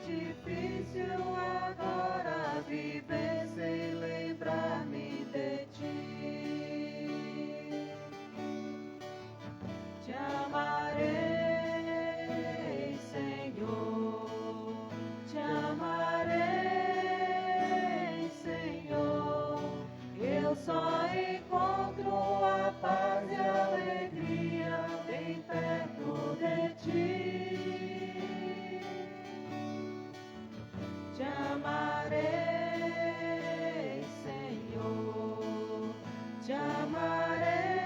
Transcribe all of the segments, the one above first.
difícil agora viver sem lembrar-me de ti. Te amarei, Senhor, te amarei, Senhor. Eu só encontro a paz e a alegria bem perto de ti. Te amarei, Senhor, te amarei,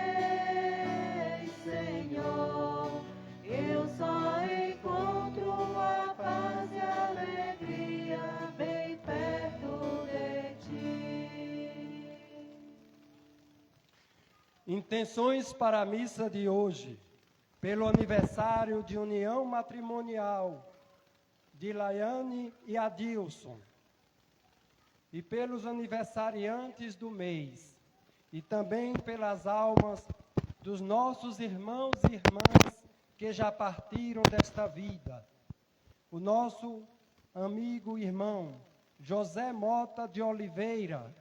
Senhor. Eu só encontro a paz e a alegria bem perto de ti. Intenções para a missa de hoje, pelo aniversário de união matrimonial de Laiane e Adilson, e pelos aniversariantes do mês, e também pelas almas dos nossos irmãos e irmãs que já partiram desta vida. O nosso amigo e irmão José Mota de Oliveira,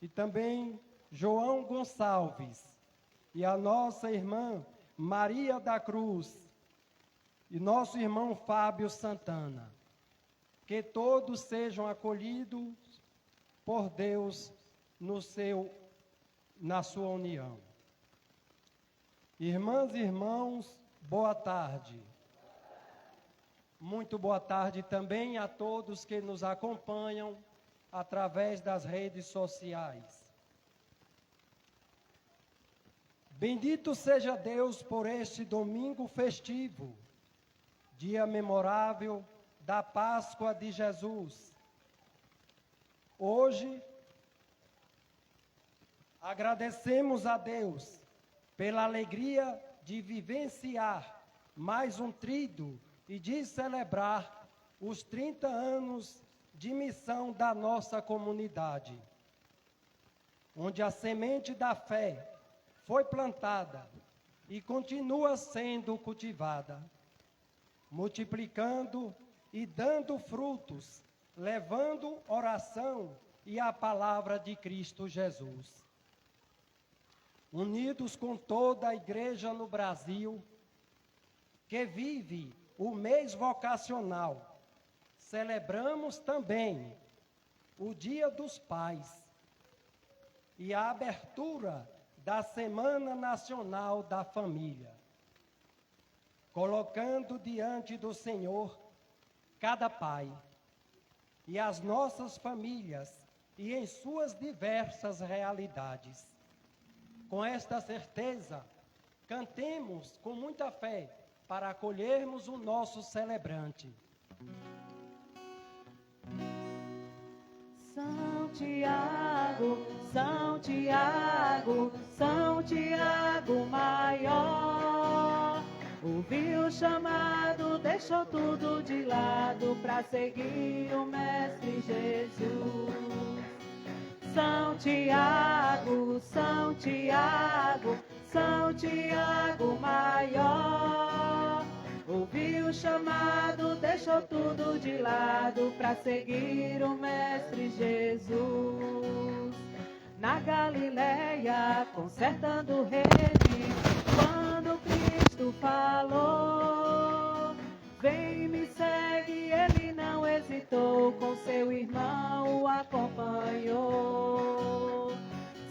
e também João Gonçalves, e a nossa irmã Maria da Cruz, e nosso irmão Fábio Santana. Que todos sejam acolhidos por Deus na sua união. Irmãs e irmãos, boa tarde. Muito boa tarde também a todos que nos acompanham através das redes sociais. Bendito seja Deus por este domingo festivo, dia memorável da Páscoa de Jesus. Hoje, agradecemos a Deus pela alegria de vivenciar mais um tríduo e de celebrar os 30 anos de missão da nossa comunidade, onde a semente da fé foi plantada e continua sendo cultivada, multiplicando e dando frutos, levando oração e a palavra de Cristo Jesus. Unidos com toda a igreja no Brasil, que vive o mês vocacional, celebramos também o Dia dos Pais e a abertura da Semana Nacional da Família, colocando diante do Senhor cada pai e as nossas famílias e em suas diversas realidades. Com esta certeza, cantemos com muita fé para acolhermos o nosso celebrante. São Tiago, São Tiago, São Tiago maior. Ouviu o chamado, deixou tudo de lado para seguir o Mestre Jesus. São Tiago, São Tiago, São Tiago maior. Ouviu o chamado, deixou tudo de lado para seguir o Mestre Jesus. Na Galileia, consertando rede, quando Cristo falou, vem me segue, ele não hesitou, com seu irmão o acompanhou.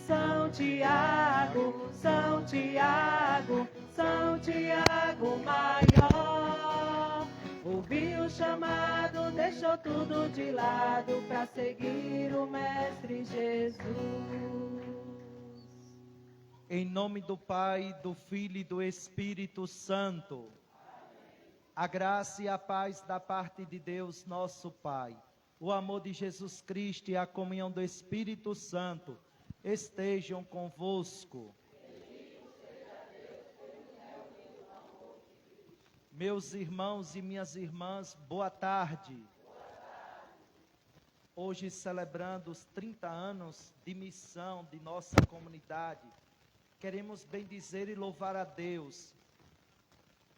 São Tiago, São Tiago, São Tiago maior. Ouviu o chamado, deixou tudo de lado para seguir o Mestre Jesus. Em nome do Pai, do Filho e do Espírito Santo. A graça e a paz da parte de Deus, nosso Pai, o amor de Jesus Cristo e a comunhão do Espírito Santo estejam convosco. Meus irmãos e minhas irmãs, boa tarde. Hoje, celebrando os 30 anos de missão de nossa comunidade, queremos bendizer e louvar a Deus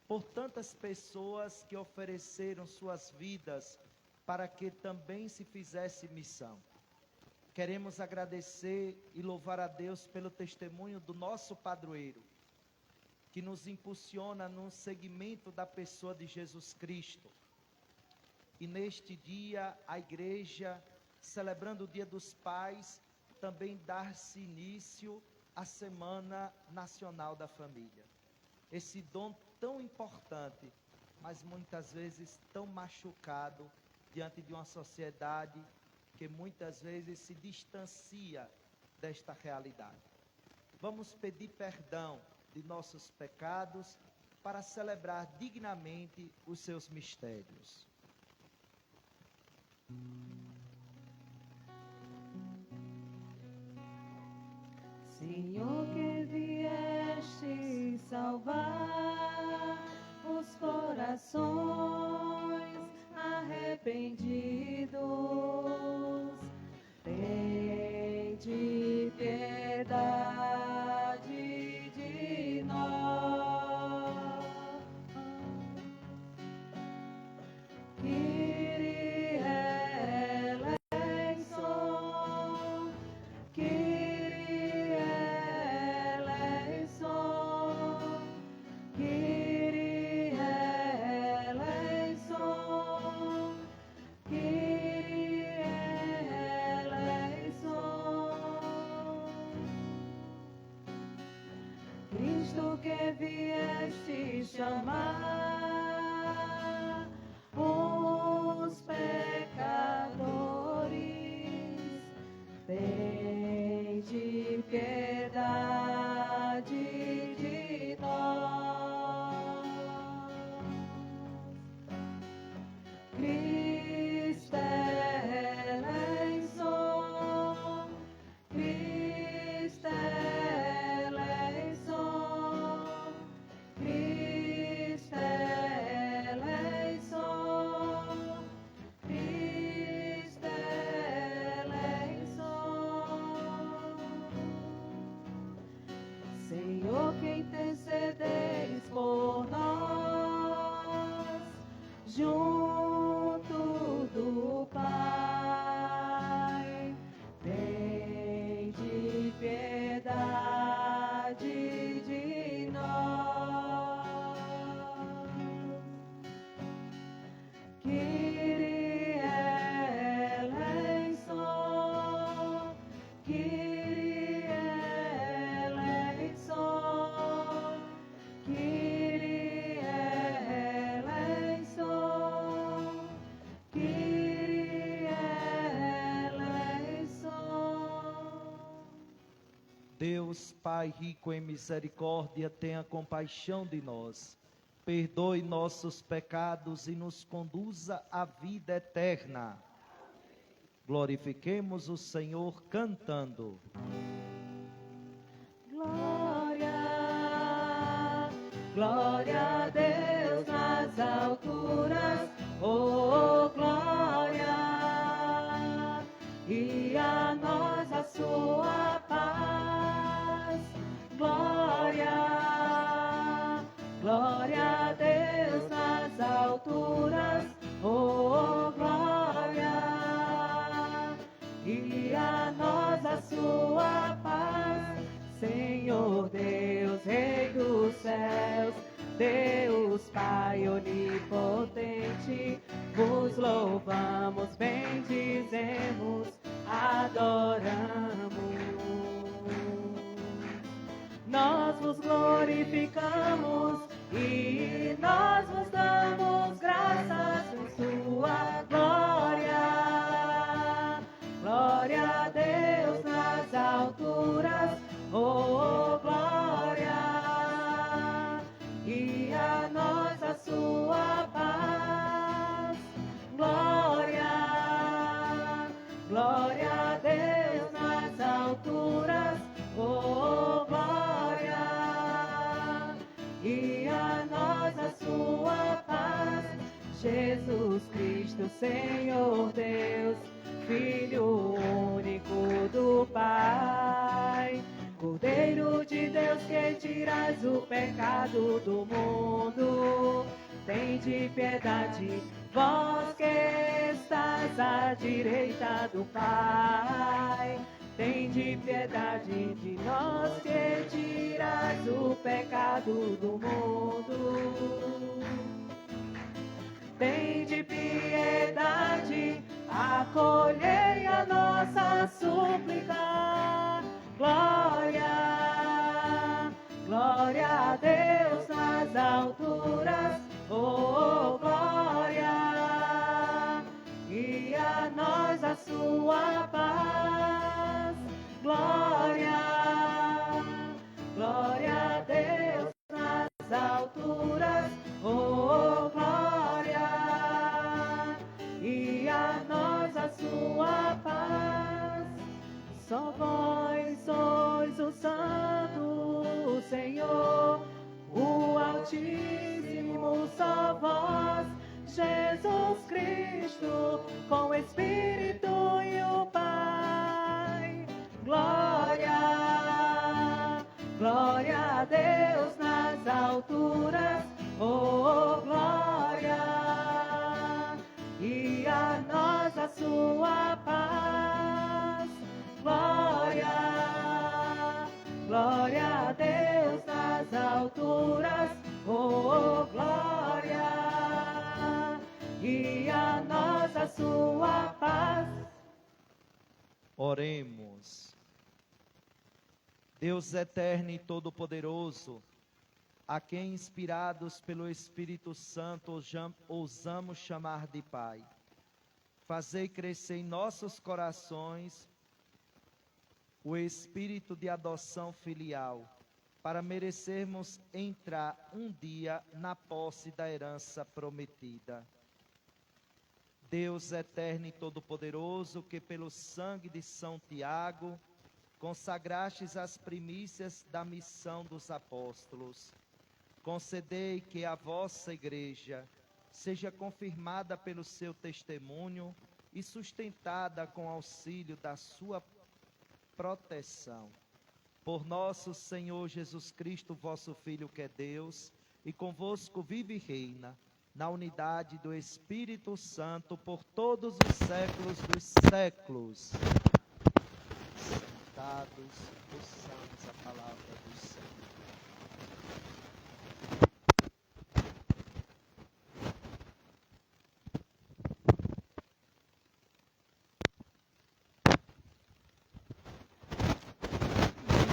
por tantas pessoas que ofereceram suas vidas para que também se fizesse missão. Queremos agradecer e louvar a Deus pelo testemunho do nosso padroeiro, que nos impulsiona no seguimento da pessoa de Jesus Cristo. E neste dia, a igreja, celebrando o Dia dos Pais, também dar-se início à Semana Nacional da Família. Esse dom tão importante, mas muitas vezes tão machucado diante de uma sociedade que muitas vezes se distancia desta realidade. Vamos pedir perdão de nossos pecados para celebrar dignamente os seus mistérios. Senhor, que vieste salvar os corações arrependidos, tende piedade de nós. Kyrie eleison, Kyrie eleison, Kyrie eleison, Kyrie eleison. Cristo, que vieste chamar os pecadores, tende piedade de nós. Cristo eleison, Cristo eleison, Cristo eleison, Cristo eleison. Senhor, que intercedeis por nós, junto do Pai, tende piedade de nós. Kyrie eleison, Kyrie eleison, Kyrie eleison, Kyrie eleison. Deus, Pai rico em misericórdia, tenha compaixão de nós, perdoe nossos pecados e nos conduza à vida eterna. Glorifiquemos o Senhor cantando. Glória, glória a Deus nas alturas, oh glória, e a nós a sua paz. Glória, glória a Deus nas alturas, oh glória, e a nós a sua paz. Senhor Deus, Rei dos céus, Deus Pai onipotente, vos louvamos, bendizemos, adoramos. Nós vos glorificamos e nós vos damos graças por sua glória. Glória a Deus nas alturas, oh glória, e a nós a sua paz. Glória, glória a Deus nas alturas, oh glória, e a nós a sua paz. Jesus Cristo, Senhor Deus, Filho único do Pai, Cordeiro de Deus que tirais o pecado do mundo, tende piedade, vós que estás à direita do Pai. Tende piedade de nós que tirais o pecado do mundo. Tende piedade, acolhei a nossa súplica. Glória, glória a Deus nas alturas, oh glória, e a nós a sua paz. Glória, glória a Deus nas alturas, oh glória, e a nós a sua paz. Só vós sois o Santo, Senhor, o Altíssimo, só vós, Jesus Cristo, com o Espírito e o Pai. Glória, glória a Deus nas alturas, oh glória, e a nós a sua paz. Glória, glória a Deus nas alturas, oh glória, e a nós a sua paz. Oremos. Deus eterno e todo-poderoso, a quem inspirados pelo Espírito Santo ousamos chamar de Pai, fazei crescer em nossos corações o espírito de adoção filial, para merecermos entrar um dia na posse da herança prometida. Deus eterno e todo-poderoso, que pelo sangue de São Tiago consagrastes as primícias da missão dos apóstolos, concedei que a vossa igreja seja confirmada pelo seu testemunho e sustentada com auxílio da sua proteção. Por nosso Senhor Jesus Cristo, vosso Filho, que é Deus, e convosco vive e reina, na unidade do Espírito Santo, por todos os séculos dos séculos. Sentados, ouçamos a palavra do Senhor.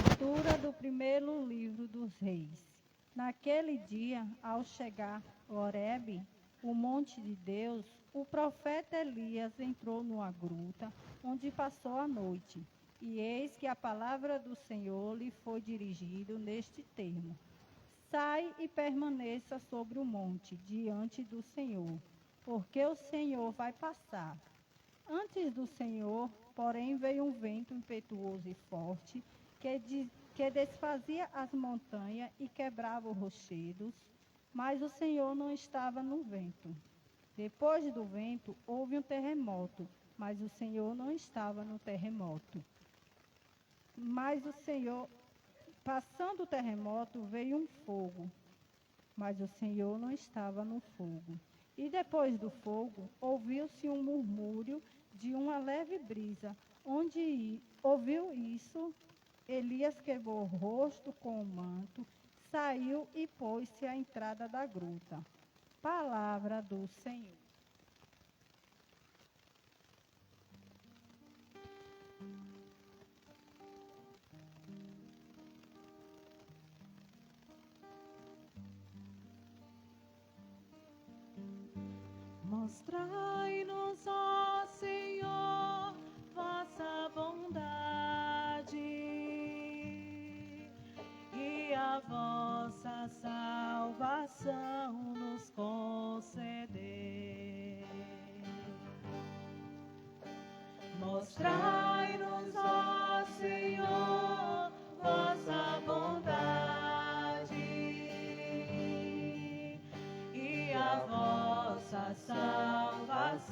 Leitura do primeiro livro dos Reis. Naquele dia, ao chegar a Horebe, o monte de Deus, o profeta Elias entrou numa gruta, onde passou a noite. E eis que a palavra do Senhor lhe foi dirigida neste termo: sai e permaneça sobre o monte, diante do Senhor, porque o Senhor vai passar. Antes do Senhor, porém, veio um vento impetuoso e forte, que desfazia as montanhas e quebrava os rochedos, mas o Senhor não estava no vento. Depois do vento, houve um terremoto, mas o Senhor não estava no terremoto. Mas o Senhor, passando o terremoto, veio um fogo, mas o Senhor não estava no fogo. E depois do fogo, ouviu-se um murmúrio de uma leve brisa. Onde ouviu isso, Elias quebrou o rosto com o manto, saiu e pôs-se à entrada da gruta. Palavra do Senhor. Mostrai-nos, ó Senhor, vossa bondade e a vossa salvação nos conceder. Mostrai-nos, ó Senhor, vossa bondade e a vossa salvação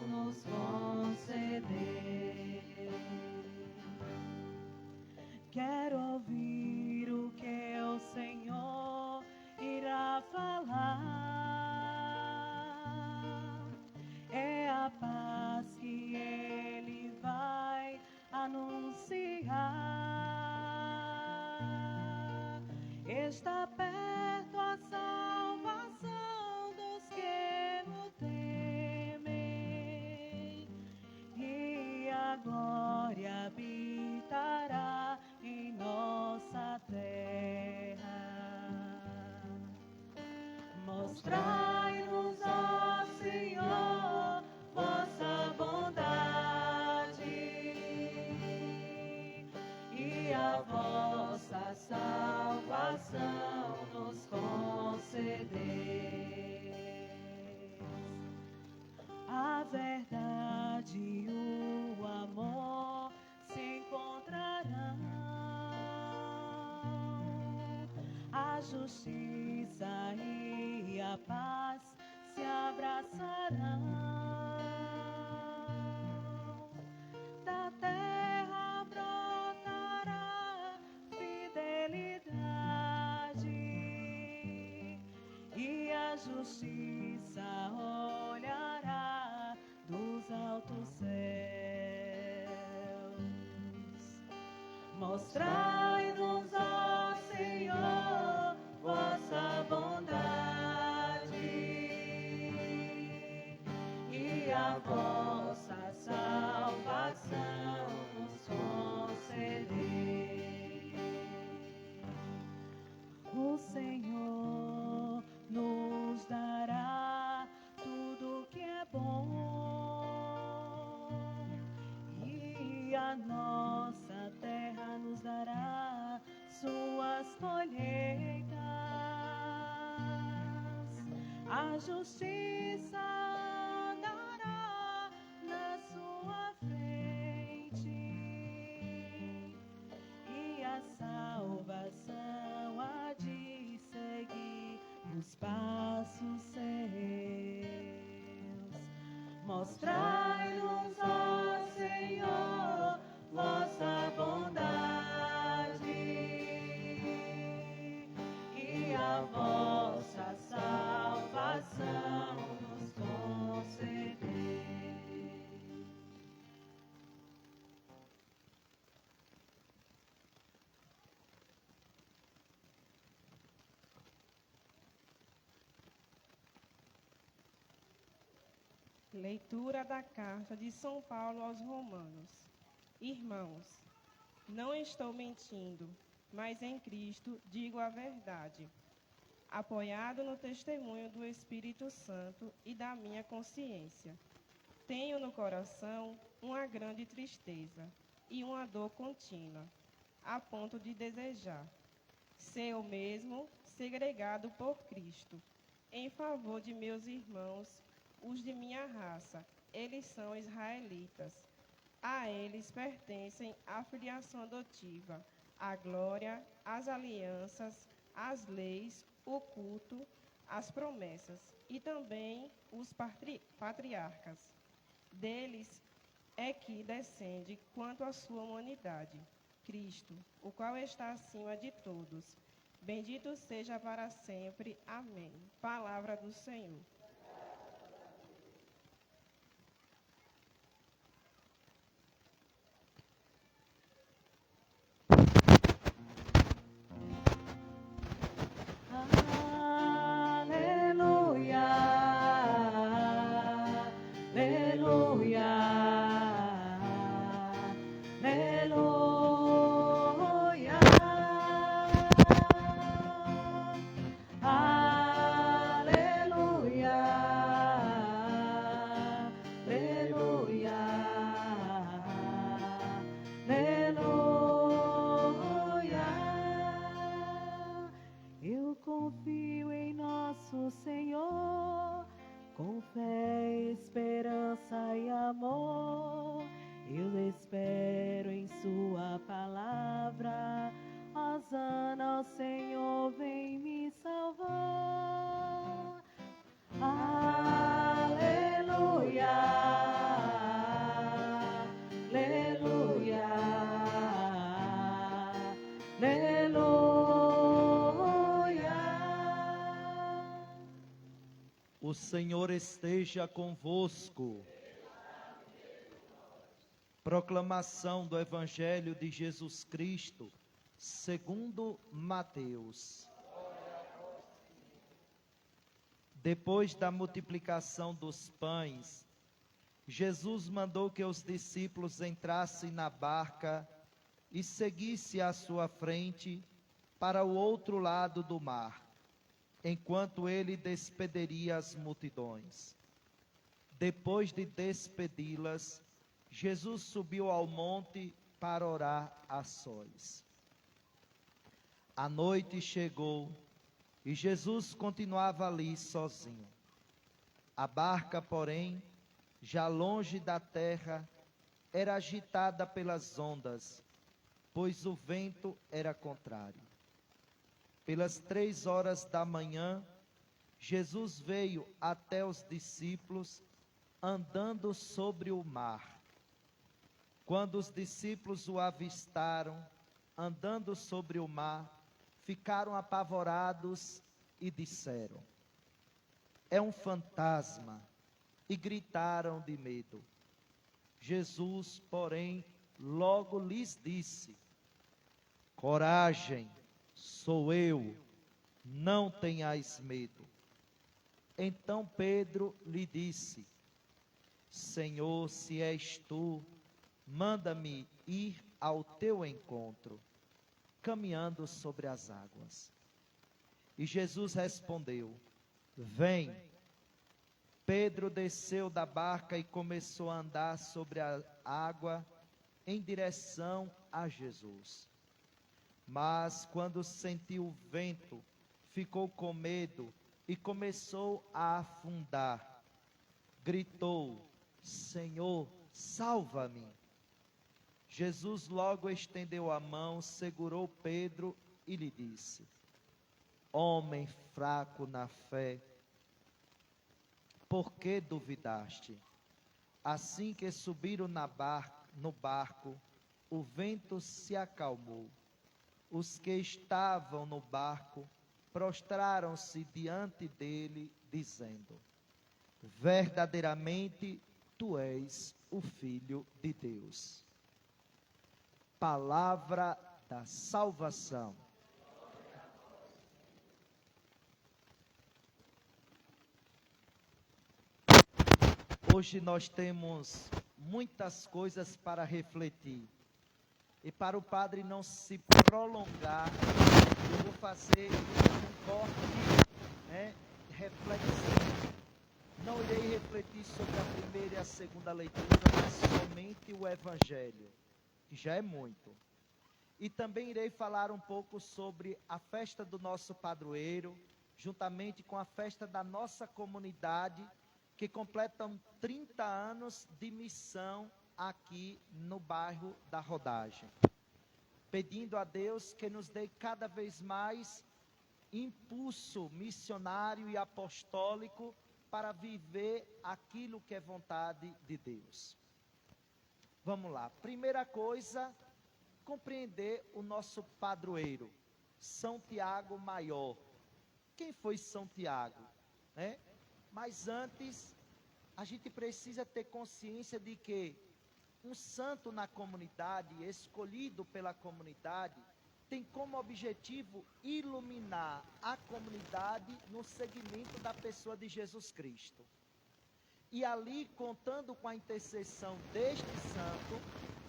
nos conceder. Quero ouvir o que Mostrai-nos, ó Senhor, vossa bondade e a vossa salvação nos concedereis. A verdade e o amor se encontrarão, a justiça e a paz se abraçarão. Da terra brotará fidelidade e a justiça olhará dos altos céus. Mostrai-nos, ó Senhor, vossa bondade e a vossa salvação nos concedei. O Senhor nos dará tudo que é bom e a nossa terra nos dará suas colheitas. A justiça andará na sua frente e a salvação há de seguir os passos seus. Mostrai-nos, ó Senhor, vossa bondade e a vossa salvação nos concedei. Leitura da carta de São Paulo aos Romanos. Irmãos, não estou mentindo, mas em Cristo digo a verdade, apoiado no testemunho do Espírito Santo e da minha consciência. Tenho no coração uma grande tristeza e uma dor contínua, a ponto de desejar ser eu mesmo segregado por Cristo, em favor de meus irmãos, os de minha raça. Eles são israelitas. A eles pertencem a filiação adotiva, a glória, as alianças, as leis, o culto, as promessas e também os patriarcas. Deles é que descende quanto à sua humanidade, Cristo, o qual está acima de todos. Bendito seja para sempre. Amém. Palavra do Senhor. Confio em nosso Senhor, com fé, esperança e amor. Eu espero em sua palavra. Hosana ao Senhor, vem me salvar. Aleluia, aleluia, aleluia. O Senhor esteja convosco. Proclamação do Evangelho de Jesus Cristo, segundo Mateus. Depois da multiplicação dos pães, Jesus mandou que os discípulos entrassem na barca e seguissem à sua frente para o outro lado do mar, enquanto ele despediria as multidões. Depois de despedi-las, Jesus subiu ao monte para orar a sós. A noite chegou e Jesus continuava ali sozinho. A barca, porém, já longe da terra, era agitada pelas ondas, pois o vento era contrário. Pelas 3 horas da manhã, Jesus veio até os discípulos andando sobre o mar. Quando os discípulos o avistaram andando sobre o mar, ficaram apavorados e disseram: é um fantasma, e gritaram de medo. Jesus, porém, logo lhes disse: coragem, sou eu, não tenhais medo. Então Pedro lhe disse: Senhor, se és tu, manda-me ir ao teu encontro, caminhando sobre as águas. E Jesus respondeu: vem. Pedro desceu da barca e começou a andar sobre a água em direção a Jesus. Mas quando sentiu o vento, ficou com medo e começou a afundar. Gritou: Senhor, salva-me. Jesus logo estendeu a mão, segurou Pedro e lhe disse: homem fraco na fé, por que duvidaste? Assim que subiram no barco, o vento se acalmou. Os que estavam no barco prostraram-se diante dele, dizendo: verdadeiramente tu és o Filho de Deus. Palavra da salvação. Hoje nós temos muitas coisas para refletir. E para o padre não se prolongar, eu vou fazer um corte, reflexão. Não irei refletir sobre a primeira e a segunda leitura, mas somente o Evangelho, que já é muito. E também irei falar um pouco sobre a festa do nosso padroeiro, juntamente com a festa da nossa comunidade, que completam 30 anos de missão aqui no bairro da Rodagem. Pedindo a Deus que nos dê cada vez mais impulso missionário e apostólico para viver aquilo que é vontade de Deus. Vamos lá. Primeira coisa, compreender o nosso padroeiro, São Tiago Maior. Quem foi São Tiago? Mas antes, a gente precisa ter consciência de que um santo na comunidade, escolhido pela comunidade, tem como objetivo iluminar a comunidade no segmento da pessoa de Jesus Cristo. E ali, contando com a intercessão deste santo,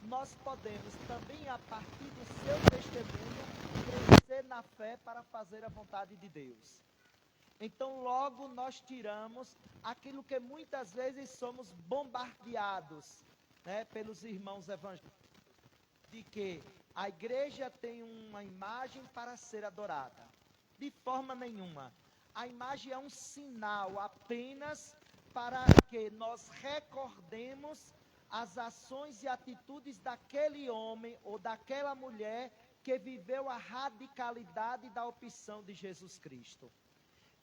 nós podemos também, a partir do seu testemunho, crescer na fé para fazer a vontade de Deus. Então, logo nós tiramos aquilo que muitas vezes somos bombardeados, pelos irmãos evangélicos, de que a igreja tem uma imagem para ser adorada. De forma nenhuma. A imagem é um sinal apenas para que nós recordemos as ações e atitudes daquele homem ou daquela mulher que viveu a radicalidade da opção de Jesus Cristo.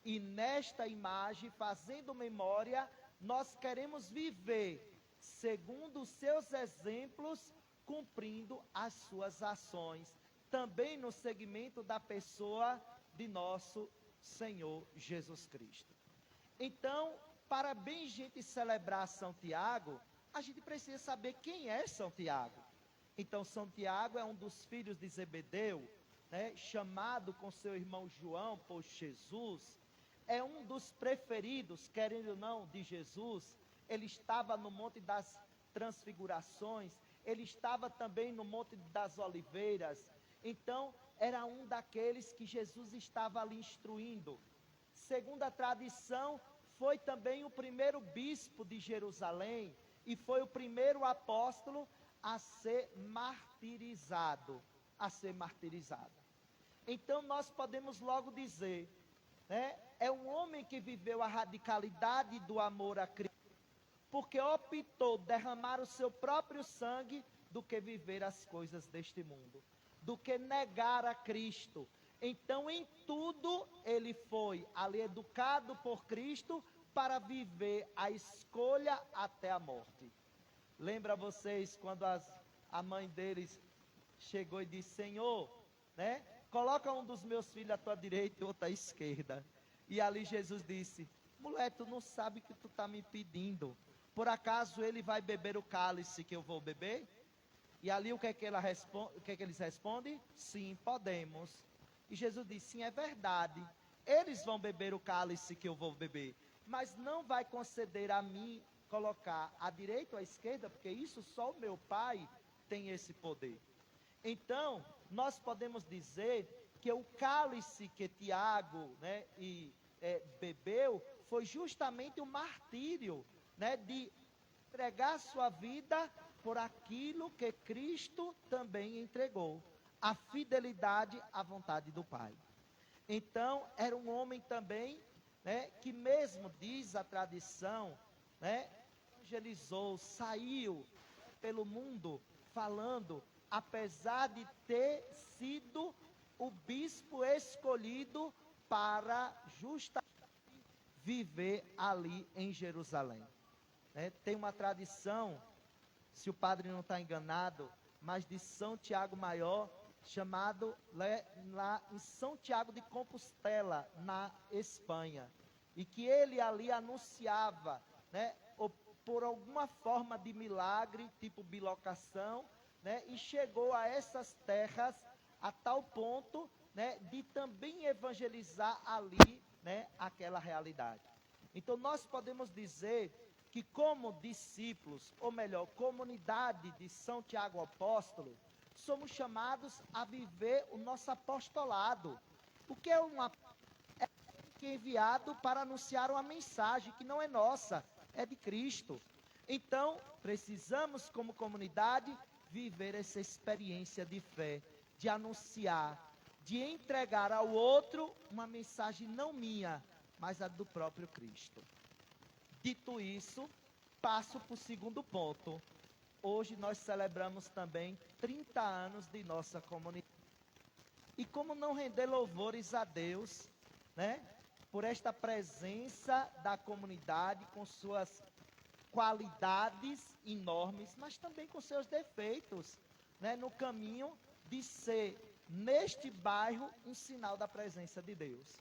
E nesta imagem, fazendo memória, nós queremos viver segundo os seus exemplos, cumprindo as suas ações, também no segmento da pessoa de nosso Senhor Jesus Cristo. Então, para bem gente celebrar São Tiago, a gente precisa saber quem é São Tiago. Então, São Tiago é um dos filhos de Zebedeu, chamado com seu irmão João por Jesus, é um dos preferidos, querendo ou não, de Jesus. Ele estava no Monte das Transfigurações, ele estava também no Monte das Oliveiras. Então, era um daqueles que Jesus estava ali instruindo. segundo a tradição, foi também o primeiro bispo de Jerusalém e foi o primeiro apóstolo a ser martirizado, Então nós podemos logo dizer, né, é um homem que viveu a radicalidade do amor a Cristo, porque optou derramar o seu próprio sangue do que viver as coisas deste mundo, do que negar a Cristo. Então, em tudo, ele foi ali educado por Cristo para viver a escolha até a morte. Lembra vocês quando a mãe deles chegou e disse, Senhor, né, coloca um dos meus filhos à tua direita e outro à esquerda. E ali Jesus disse, mulher, tu não sabe o que tu está me pedindo. Por acaso ele vai beber o cálice que eu vou beber? E ali o que é que eles respondem? Sim, podemos. E Jesus disse, sim, é verdade. Eles vão beber o cálice que eu vou beber, mas não vai conceder a mim colocar à direita ou à esquerda, porque isso só o meu Pai tem esse poder. Então, nós podemos dizer que o cálice que Tiago, né, bebeu foi justamente o martírio, né, de entregar sua vida por aquilo que Cristo também entregou, a fidelidade à vontade do Pai. Então, era um homem também, né, que mesmo, diz a tradição, né, evangelizou, saiu pelo mundo falando, apesar de ter sido o bispo escolhido para justamente viver ali em Jerusalém. Tem uma tradição, se o padre não está enganado, mas de São Tiago Maior, chamado lá em São Tiago de Compostela, na Espanha, e que ele ali anunciava, né, por alguma forma de milagre, tipo bilocação, né, e chegou a essas terras a tal ponto, né, de também evangelizar ali, né, aquela realidade. Então nós podemos dizer que como discípulos, ou melhor, comunidade de São Tiago Apóstolo, somos chamados a viver o nosso apostolado. O que é enviado para anunciar uma mensagem que não é nossa, é de Cristo. Então, precisamos como comunidade viver essa experiência de fé, de anunciar, de entregar ao outro uma mensagem não minha, mas a do próprio Cristo. Dito isso, passo para o segundo ponto. Hoje nós celebramos também 30 anos de nossa comunidade. E como não render louvores a Deus, né, por esta presença da comunidade com suas qualidades enormes, mas também com seus defeitos, né, no caminho de ser, neste bairro, um sinal da presença de Deus.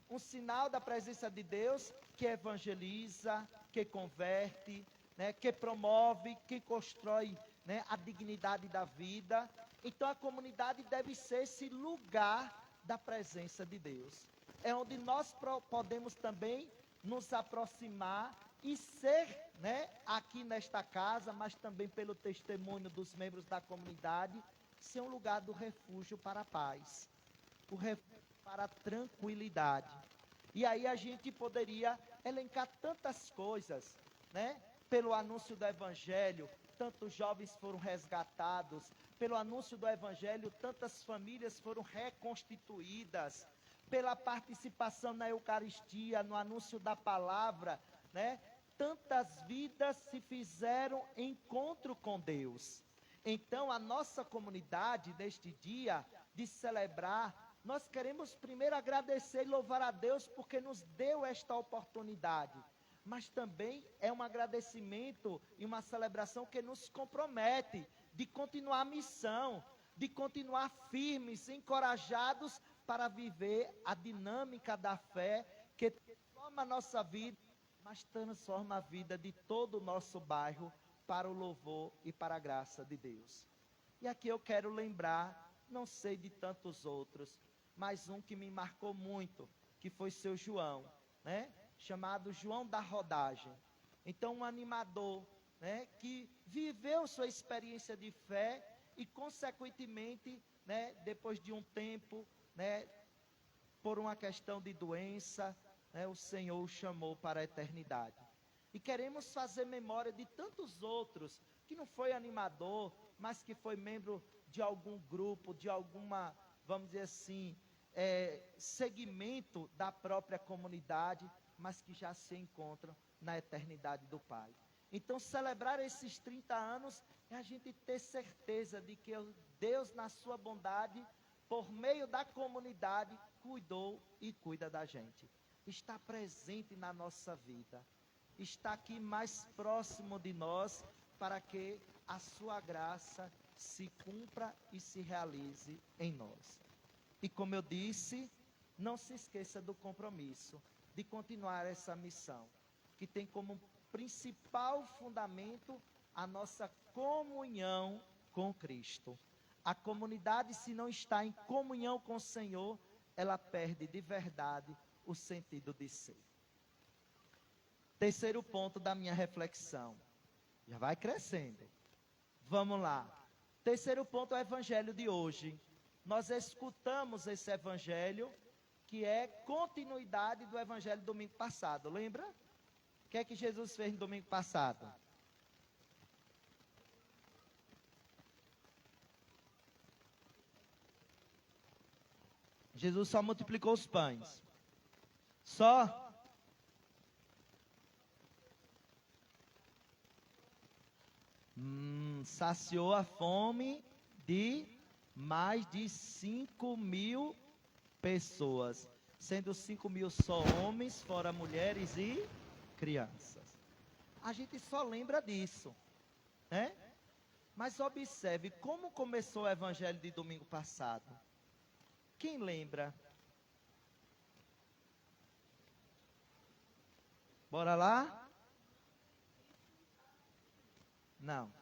Um sinal da presença de Deus que evangeliza, que converte, né, que promove, que constrói, né, a dignidade da vida. Então a comunidade deve ser esse lugar da presença de Deus. É onde nós podemos também nos aproximar e ser, né, aqui nesta casa, mas também pelo testemunho dos membros da comunidade, ser um lugar do refúgio para a paz, o refúgio para a tranquilidade. E aí a gente poderia elencar tantas coisas, né? Pelo anúncio do Evangelho, tantos jovens foram resgatados. Pelo anúncio do Evangelho, tantas famílias foram reconstituídas. Pela participação na Eucaristia, no anúncio da palavra, né? Tantas vidas se fizeram encontro com Deus. Então, a nossa comunidade, neste dia de celebrar, nós queremos primeiro agradecer e louvar a Deus porque nos deu esta oportunidade. Mas também é um agradecimento e uma celebração que nos compromete de continuar a missão, de continuar firmes, encorajados para viver a dinâmica da fé que transforma a nossa vida, mas transforma a vida de todo o nosso bairro para o louvor e para a graça de Deus. E aqui eu quero lembrar, não sei de tantos outros, mas um que me marcou muito, que foi seu João, né? Chamado João da Rodagem. Então, um animador, né, que viveu sua experiência de fé e, consequentemente, né, depois de um tempo, né, por uma questão de doença, né, o Senhor o chamou para a eternidade. E queremos fazer memória de tantos outros, que não foi animador, mas que foi membro de algum grupo, de alguma, vamos dizer assim, segmento da própria comunidade, mas que já se encontram na eternidade do Pai. Então, celebrar esses 30 anos é a gente ter certeza de que Deus, na sua bondade, por meio da comunidade, cuidou e cuida da gente. Está presente na nossa vida. Está aqui mais próximo de nós, para que a sua graça se cumpra e se realize em nós. E como eu disse, não se esqueça do compromisso de continuar essa missão, que tem como principal fundamento a nossa comunhão com Cristo. A comunidade, se não está em comunhão com o Senhor, ela perde de verdade o sentido de ser. Terceiro ponto da minha reflexão. Já vai crescendo. Vamos lá. Terceiro ponto é o evangelho de hoje. Nós escutamos esse evangelho, que é continuidade do evangelho do domingo passado. Lembra? O que é que Jesus fez no domingo passado? Jesus só multiplicou os pães. Só. Saciou a fome de mais de 5.000 pessoas, sendo 5.000 só homens, fora mulheres e crianças. A gente só lembra disso, né? Mas observe como começou o evangelho de domingo passado. Quem lembra? Bora lá? Não.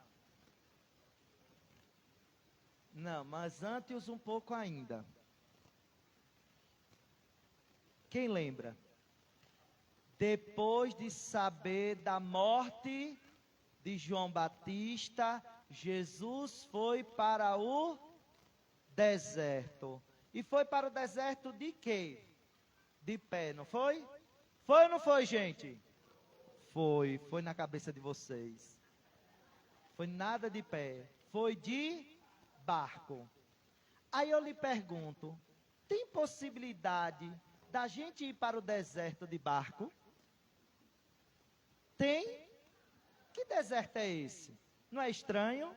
Não, mas antes um pouco ainda. Quem lembra? Depois de saber da morte de João Batista, Jesus foi para o deserto. E foi para o deserto de quê? De pé, não foi? Foi ou não foi, gente? Foi na cabeça de vocês. Foi nada de pé, foi de barco. Aí eu lhe pergunto, tem possibilidade da gente ir para o deserto de barco? Tem? Que deserto é esse? Não é estranho?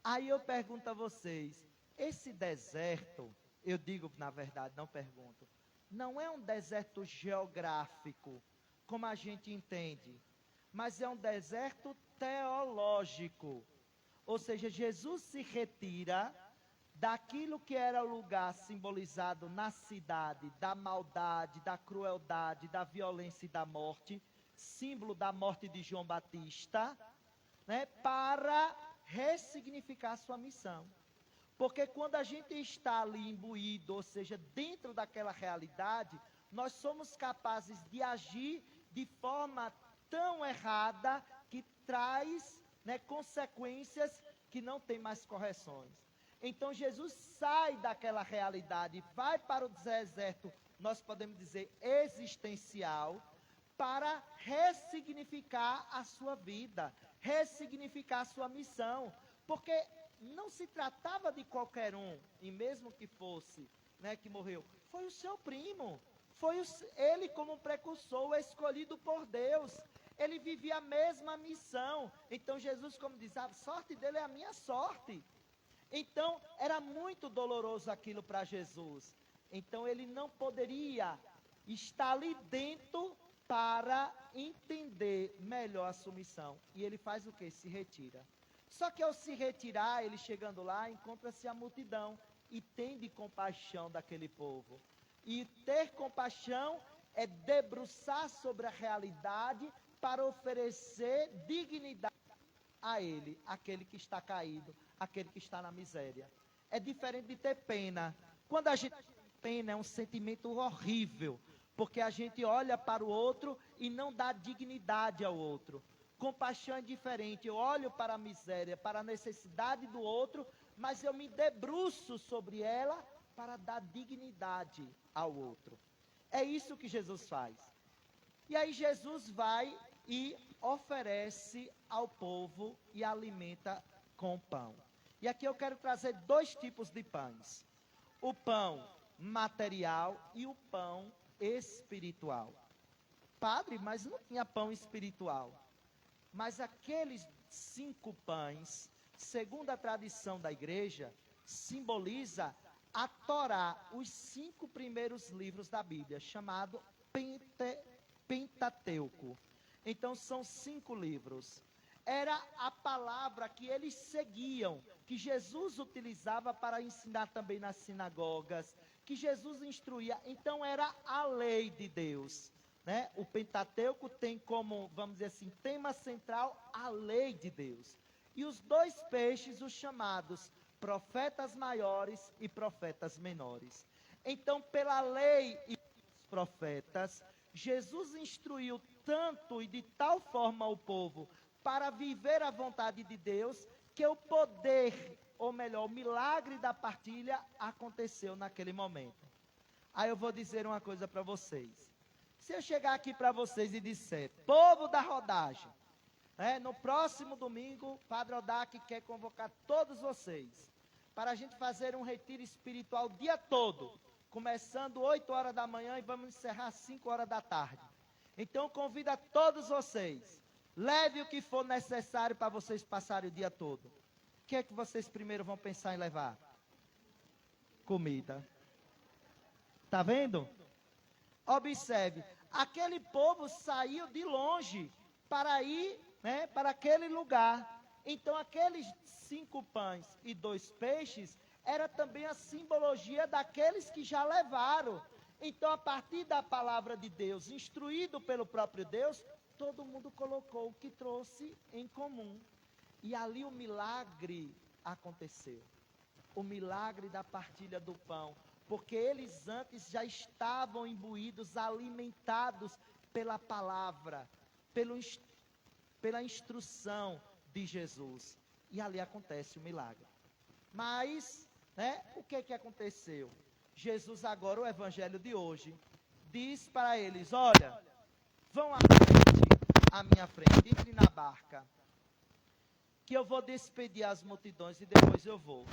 Aí eu pergunto a vocês, esse deserto, eu digo na verdade, não pergunto, não é um deserto geográfico, como a gente entende, mas é um deserto teológico. Ou seja, Jesus se retira daquilo que era o lugar simbolizado na cidade, da maldade, da crueldade, da violência e da morte, símbolo da morte de João Batista, né, para ressignificar sua missão. Porque quando a gente está ali imbuído, ou seja, dentro daquela realidade, nós somos capazes de agir de forma tão errada que traz, né, consequências que não tem mais correções. Então Jesus sai daquela realidade, vai para o deserto, nós podemos dizer existencial, para ressignificar a sua vida, ressignificar a sua missão, porque não se tratava de qualquer um, e mesmo que fosse, né, que morreu, foi o seu primo, ele como precursor, o escolhido por Deus. Ele vivia a mesma missão. Então Jesus, como diz, a sorte dele é a minha sorte. Então era muito doloroso aquilo para Jesus. Então ele não poderia estar ali dentro para entender melhor a sua missão. E ele faz o quê? Se retira. Só que ao se retirar, ele chegando lá, encontra-se a multidão e tem de compaixão daquele povo. E ter compaixão é debruçar sobre a realidade para oferecer dignidade a ele, aquele que está caído, aquele que está na miséria. É diferente de ter pena. Quando a gente tem pena, é um sentimento horrível, porque a gente olha para o outro e não dá dignidade ao outro. Compaixão é diferente, eu olho para a miséria, para a necessidade do outro, mas eu me debruço sobre ela para dar dignidade ao outro. É isso que Jesus faz. E aí Jesus vai e oferece ao povo e alimenta com pão. E aqui eu quero trazer 2 tipos de pães: o pão material e o pão espiritual. Padre, mas não tinha pão espiritual. Mas aqueles 5 pães, segundo a tradição da igreja, simboliza a Torá, os 5 primeiros livros da Bíblia, chamado Pentateuco. Então são 5 livros. Era a palavra que eles seguiam, que Jesus utilizava para ensinar também nas sinagogas, que Jesus instruía. Então era a lei de Deus, né? O Pentateuco tem como, vamos dizer assim, tema central a lei de Deus. E os 2 peixes, os chamados profetas maiores e profetas menores. Então, pela lei e os profetas, Jesus instruiu tanto e de tal forma o povo para viver a vontade de Deus, que o poder, ou melhor, o milagre da partilha aconteceu naquele momento. Aí eu vou dizer uma coisa para vocês. Se eu chegar aqui para vocês e disser, povo da rodagem, no próximo domingo, Padre Odak quer convocar todos vocês para a gente fazer um retiro espiritual o dia todo, começando 8 horas da manhã e vamos encerrar 5 horas da tarde. Então convido a todos vocês, leve o que for necessário para vocês passarem o dia todo. O que é que vocês primeiro vão pensar em levar? Comida. Está vendo? Observe, aquele povo saiu de longe para ir, para aquele lugar. Então aqueles 5 pães e 2 peixes era também a simbologia daqueles que já levaram. Então, a partir da palavra de Deus, instruído pelo próprio Deus, todo mundo colocou o que trouxe em comum. E ali o milagre aconteceu. O milagre da partilha do pão. Porque eles antes já estavam imbuídos, alimentados pela palavra, pela instrução de Jesus. E ali acontece o milagre. Mas, o que aconteceu? Jesus agora, o evangelho de hoje, diz para eles, olha, vão à minha frente, entre na barca, que eu vou despedir as multidões e depois eu vou.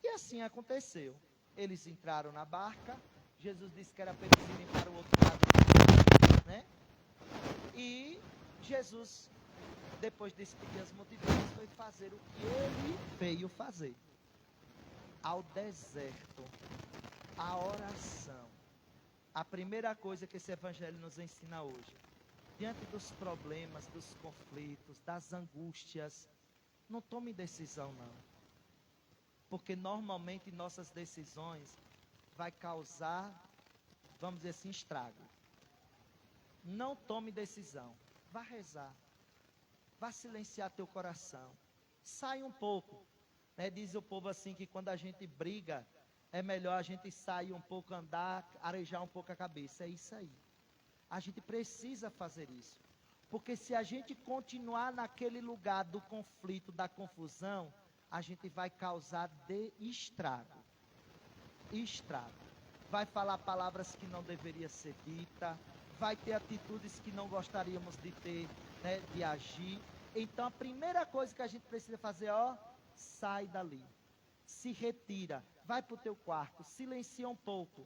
E assim aconteceu. Eles entraram na barca, Jesus disse que era para eles irem para o outro lado, E Jesus, depois de despedir as multidões, foi fazer o que ele veio fazer. Ao deserto, a oração. A primeira coisa que esse evangelho nos ensina hoje, diante dos problemas, dos conflitos, das angústias, não tome decisão não. Porque normalmente nossas decisões vai causar, vamos dizer assim, estrago. Não tome decisão, vá rezar, vá silenciar teu coração, sai um pouco. Diz o povo assim que quando a gente briga, é melhor a gente sair um pouco, andar, arejar um pouco a cabeça. É isso aí. A gente precisa fazer isso. Porque se a gente continuar naquele lugar do conflito, da confusão, a gente vai causar estrago. Estrago. Vai falar palavras que não deveria ser dita, vai ter atitudes que não gostaríamos de ter, de agir. Então a primeira coisa que a gente precisa fazer, sai dali, se retira, vai para o teu quarto, silencia um pouco.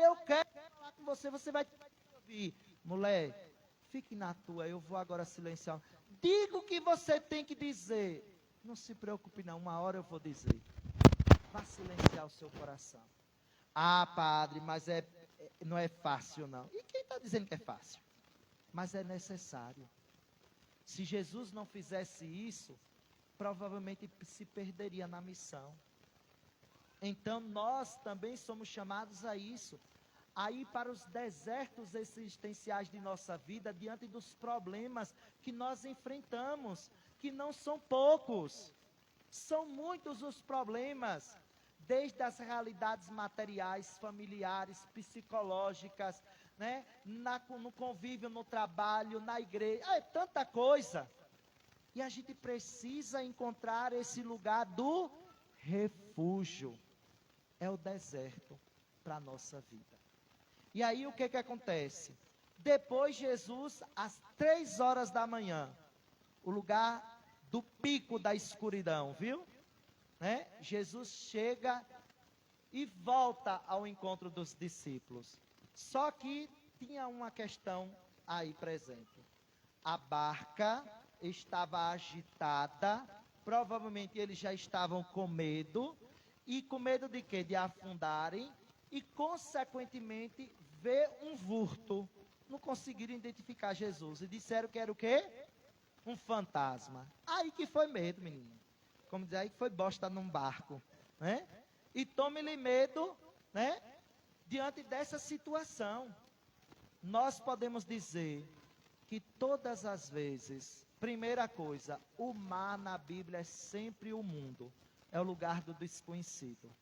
Eu quero falar com você, você vai ouvir. Mulher, fique na tua, eu vou agora silenciar. Diga o que você tem que dizer. Não se preocupe não, uma hora eu vou dizer. Vá silenciar o seu coração. Padre, mas não é fácil não. E quem está dizendo que é fácil? Mas é necessário. Se Jesus não fizesse isso, provavelmente se perderia na missão. Então nós também somos chamados a isso, a ir para os desertos existenciais de nossa vida, diante dos problemas que nós enfrentamos, que não são poucos, são muitos os problemas, desde as realidades materiais, familiares, psicológicas, no convívio, no trabalho, na igreja, é tanta coisa. E a gente precisa encontrar esse lugar do refúgio. É o deserto. para a nossa vida. E aí o que acontece? Depois Jesus, às 3 horas da manhã, o lugar do pico da escuridão, viu? Né? Jesus chega e volta ao encontro dos discípulos. Só que tinha uma questão aí presente. A barca estava agitada, provavelmente eles já estavam com medo. E com medo de quê? De afundarem e, consequentemente, ver um vulto. Não conseguiram identificar Jesus e disseram que era o quê? Um fantasma. Aí que foi medo, menino. Como dizer, aí que foi bosta num barco, né? E tome-lhe medo, né? Diante dessa situação, nós podemos dizer que todas as vezes, primeira coisa, o mar na Bíblia é sempre o mundo. É o lugar do desconhecido,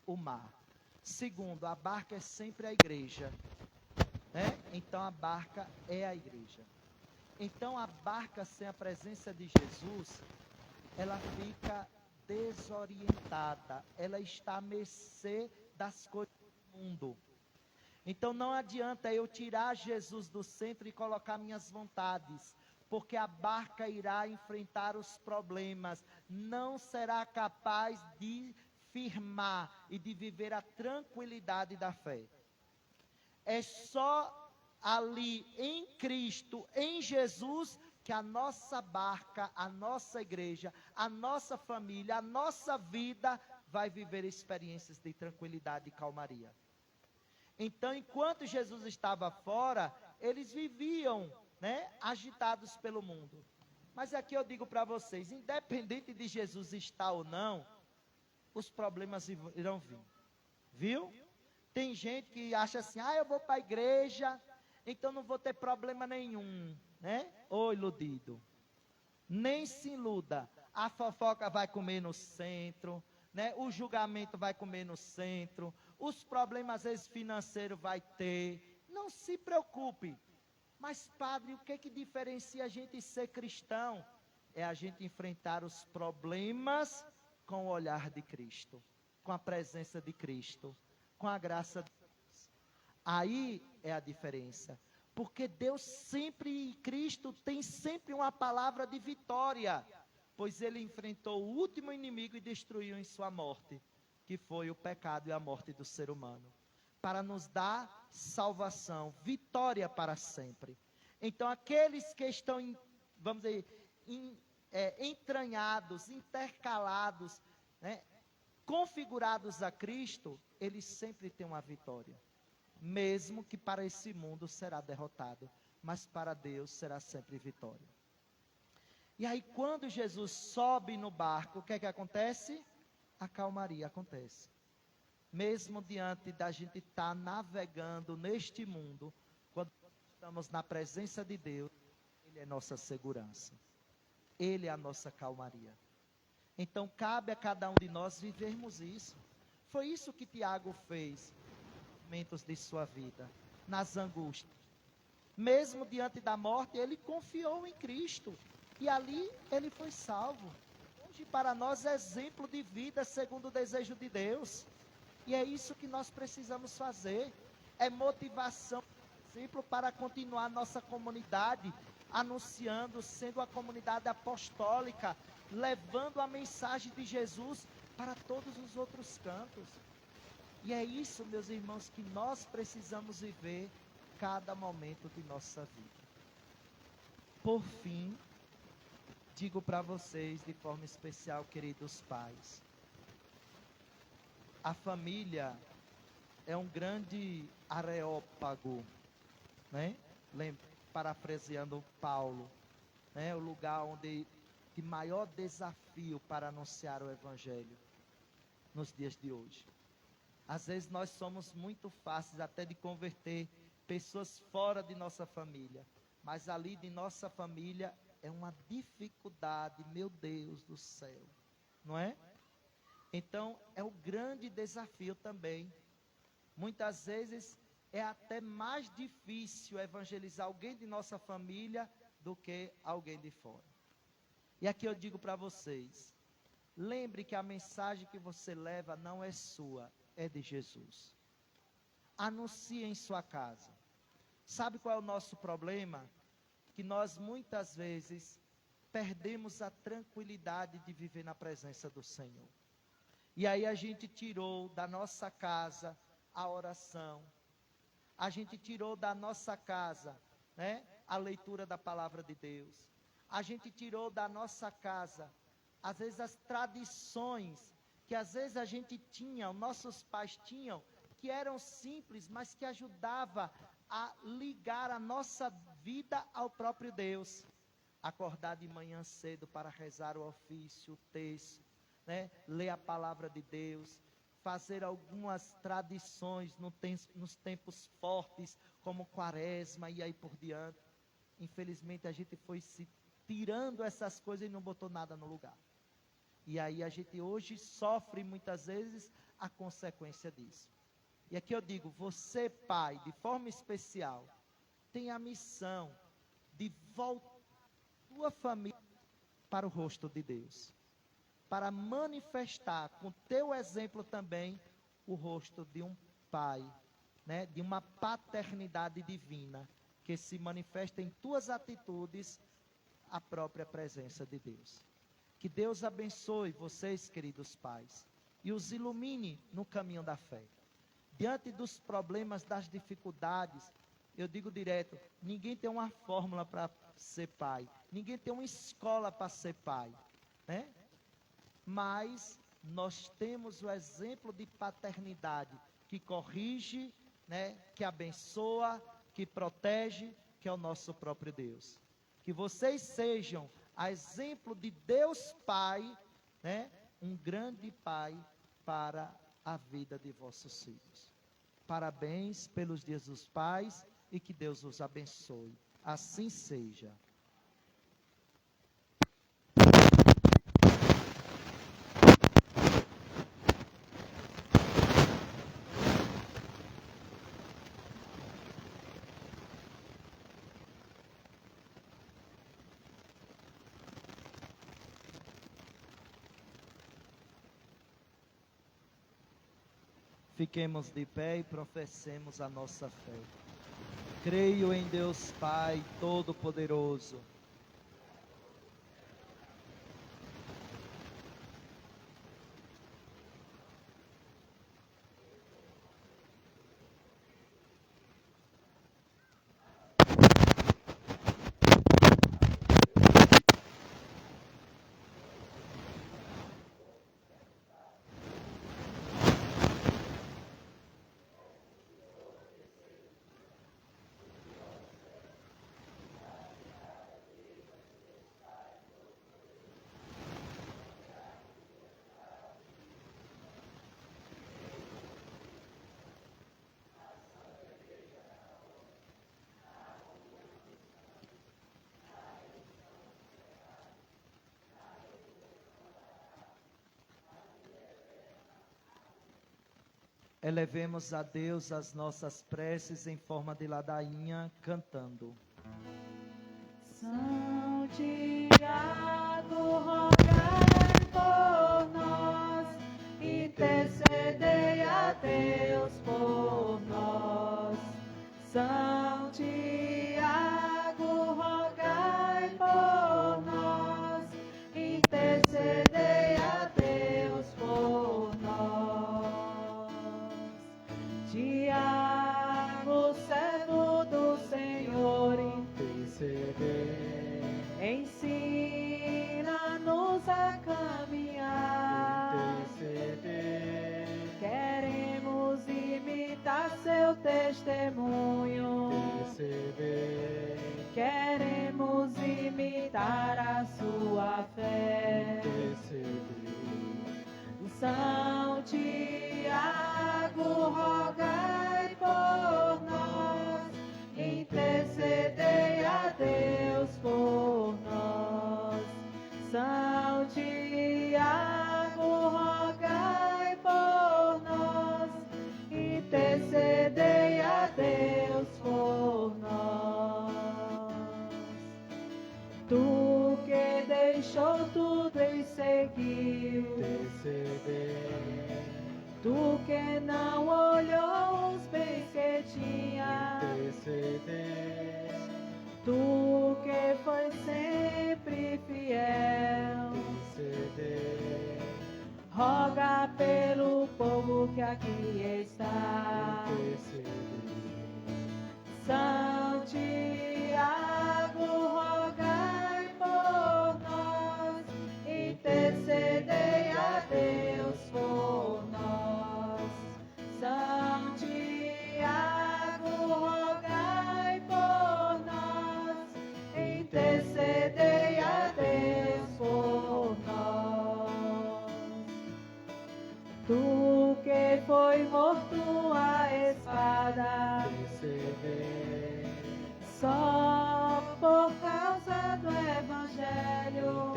o mar. Segundo, a barca é sempre a igreja, né? Então a barca é a igreja. Então a barca sem a presença de Jesus, ela fica desorientada, ela está à mercê das coisas do mundo. Então não adianta eu tirar Jesus do centro e colocar minhas vontades, porque a barca irá enfrentar os problemas, não será capaz de firmar e de viver a tranquilidade da fé. É só ali em Cristo, em Jesus, que a nossa barca, a nossa igreja, a nossa família, a nossa vida vai viver experiências de tranquilidade e calmaria. Então, enquanto Jesus estava fora, eles viviam, né, agitados pelo mundo. Mas aqui eu digo para vocês, independente de Jesus estar ou não, os problemas irão vir. Viu? Tem gente que acha assim, eu vou para a igreja, então não vou ter problema nenhum, né? Ô iludido. Nem se iluda. A fofoca vai comer no centro, né? O julgamento vai comer no centro, os problemas às vezes financeiros vai ter. Não se preocupe. Mas padre, o que diferencia a gente ser cristão? É a gente enfrentar os problemas com o olhar de Cristo, com a presença de Cristo, com a graça de Deus. Aí é a diferença. Porque Deus sempre, Cristo tem sempre uma palavra de vitória, pois ele enfrentou o último inimigo e destruiu em sua morte, que foi o pecado e a morte do ser humano, para nos dar salvação, vitória para sempre. Então aqueles que estão, vamos dizer, entranhados, intercalados, né, configurados a Cristo, eles sempre têm uma vitória. Mesmo que para esse mundo será derrotado, mas para Deus será sempre vitória. E aí quando Jesus sobe no barco, o que é que acontece? A calmaria acontece. Mesmo diante da gente estar navegando neste mundo, quando estamos na presença de Deus, Ele é nossa segurança. Ele é a nossa calmaria. Então cabe a cada um de nós vivermos isso. Foi isso que Tiago fez momentos de sua vida, nas angústias. Mesmo diante da morte, ele confiou em Cristo. E ali ele foi salvo. Hoje para nós é exemplo de vida segundo o desejo de Deus. E é isso que nós precisamos fazer. É motivação, exemplo, para continuar nossa comunidade, anunciando, sendo a comunidade apostólica, levando a mensagem de Jesus para todos os outros cantos. E é isso, meus irmãos, que nós precisamos viver cada momento de nossa vida. Por fim, digo para vocês de forma especial, queridos pais, a família é um grande areópago, né? Parafraseando Paulo, né? O lugar onde de maior desafio para anunciar o Evangelho nos dias de hoje. Às vezes nós somos muito fáceis até de converter pessoas fora de nossa família, mas ali de nossa família é uma dificuldade, meu Deus do céu, não é? Então é o grande desafio também. Muitas vezes é até mais difícil evangelizar alguém de nossa família do que alguém de fora. E aqui eu digo para vocês, lembre que a mensagem que você leva não é sua, é de Jesus. Anuncie em sua casa. Sabe qual é o nosso problema? Que nós muitas vezes perdemos a tranquilidade de viver na presença do Senhor. E aí a gente tirou da nossa casa a oração. A gente tirou da nossa casa, né, a leitura da palavra de Deus. A gente tirou da nossa casa, às vezes, as tradições que às vezes a gente tinha, os nossos pais tinham, que eram simples, mas que ajudava a ligar a nossa vida ao próprio Deus. Acordar de manhã cedo para rezar o ofício, o texto, né? Ler a palavra de Deus, fazer algumas tradições nos tempos fortes, como quaresma e aí por diante. Infelizmente a gente foi se tirando essas coisas e não botou nada no lugar. E aí a gente hoje sofre muitas vezes a consequência disso. E aqui eu digo, você pai, de forma especial, tem a missão de voltar a sua família para o rosto de Deus. Para manifestar com teu exemplo também o rosto de um pai, né, de uma paternidade divina, que se manifesta em tuas atitudes a própria presença de Deus. Que Deus abençoe vocês, queridos pais, e os ilumine no caminho da fé. Diante dos problemas, das dificuldades, eu digo direto, ninguém tem uma fórmula para ser pai, ninguém tem uma escola para ser pai, né? Mas nós temos o exemplo de paternidade que corrige, né, que abençoa, que protege, que é o nosso próprio Deus. Que vocês sejam a exemplo de Deus Pai, né, um grande Pai para a vida de vossos filhos. Parabéns pelos dias dos pais e que Deus os abençoe. Assim seja. Fiquemos de pé e professemos a nossa fé. Creio em Deus Pai Todo-Poderoso, elevemos a Deus as nossas preces em forma de ladainha, cantando. São Tiago, rogai por nós, intercedei a Deus por nós. São Tiago, rogai por nós, intercedei a Deus por nós. Tiago, servo do Senhor, ensina-nos a caminhar. Queremos imitar seu testemunho. Queremos imitar a sua fé. São Tiago, rogai por nós, intercedei a Deus por nós. São Tiago, rogai por nós, intercedei a Deus por nós. Tu que deixou tudo e seguiu, Tu que não olhou os bens que tinha, interceder, tu que foi sempre fiel, interceder, roga pelo povo que aqui está. São Tiago, rogai por nós, intercedei a Deus por nós. São Tiago, rogai por nós, intercedei a Deus por nós. Tu que foi morto à espada, só por causa do Evangelho,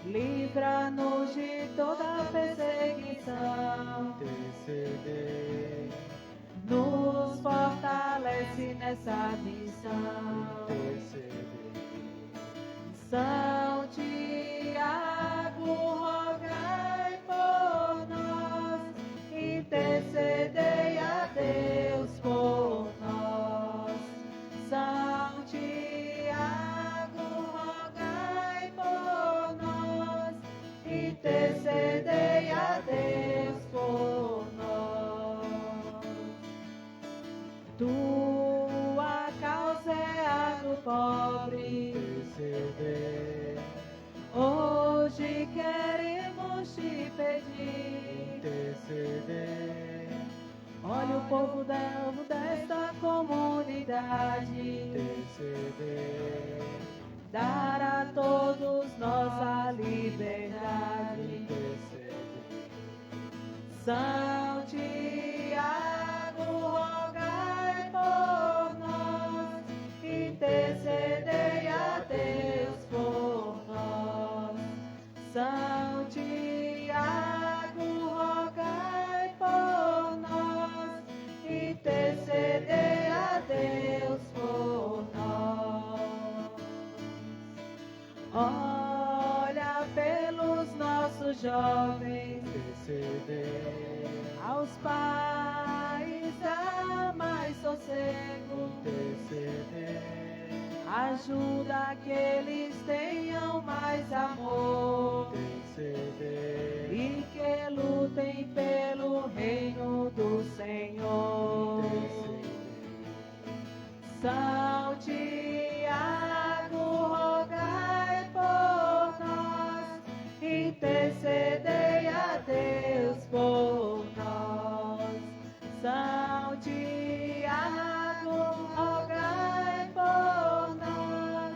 livra-nos de toda perseguição, nos fortalece nessa missão. São Tiago, rogai por nós, intercedei a Deus por nós. São Tiago, rogai por nós, intercedei a Deus por nós. Tua causa é a do pobre, hoje queremos te pedir, olha o povo desta comunidade, dar a todos nós a liberdade. São Tiago, rogai por nós, intercedei a Deus por nós. São Tiago, rogai por nós, intercedei a Deus por nós. Olha pelos nossos jovens, aos pais dá mais sossego, ajuda que eles tenham mais amor e que lutem pelo reino do Senhor. São Tiago, rogai por nós, intercedei a Deus por nós. São Tiago, rogai por nós,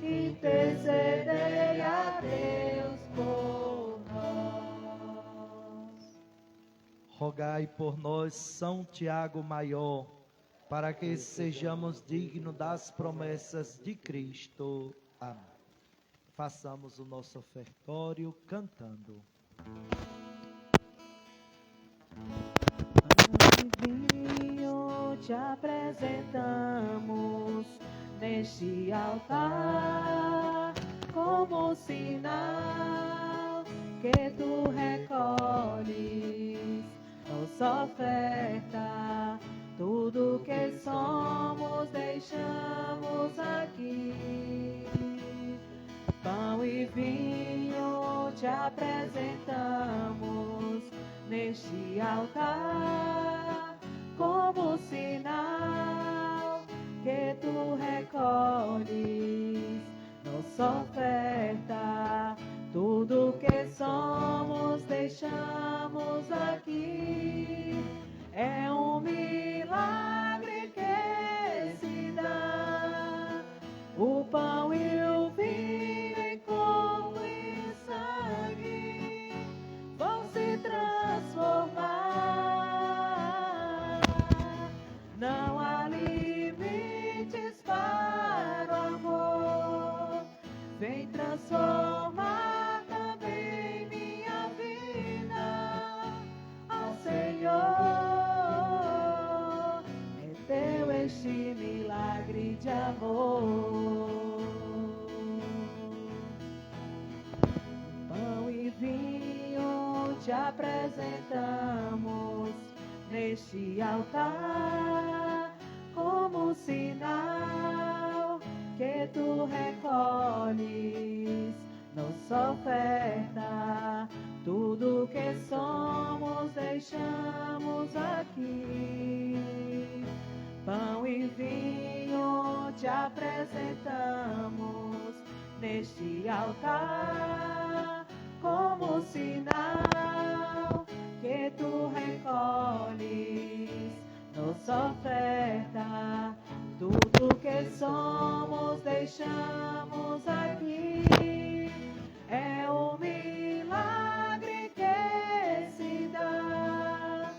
intercedei a Deus por nós. rogai por nós, São Tiago Maior, para que sejamos dignos das promessas de Cristo. Amém. Façamos o nosso ofertório cantando. Vinho te apresentamos neste altar como sinal que tu recolhes nossa oferta. Tudo que somos deixamos aqui. Pão e vinho te apresentamos neste altar como sinal que tu recolhes nossa oferta. Tudo que somos deixamos aqui. É um milagre que se dá. O pão e o vinho em corpo e sangue vão se transformar. Não há limites para o amor. Vem transformar também minha vida, ó Senhor. É teu este milagre de amor. apresentamos neste altar como sinal que tu recolhes nossa oferta. Tudo que somos deixamos aqui. Pão e vinho te apresentamos neste altar como sinal que tu recolhes nossa oferta. Tudo que somos deixamos aqui. É um milagre que se dá.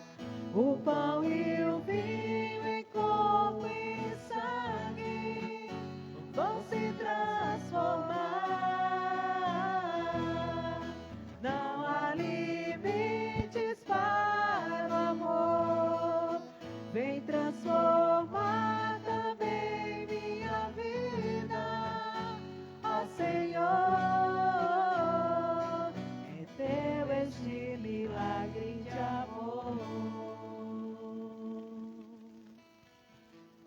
O pão e o vinho em corpo e sangue vão se transformar. Não há limites para o amor. Vem transformar também minha vida, ó Senhor. É teu este milagre de amor.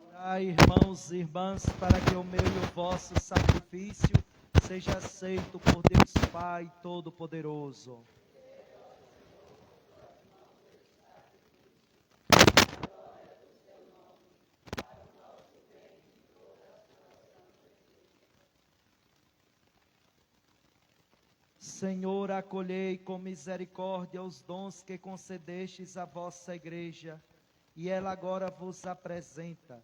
Orai, irmãos e irmãs, para que o meu e o vosso sacrifício seja aceito por Deus Pai Todo-Poderoso. Senhor, acolhei com misericórdia os dons que concedestes à vossa igreja, e ela agora vos apresenta.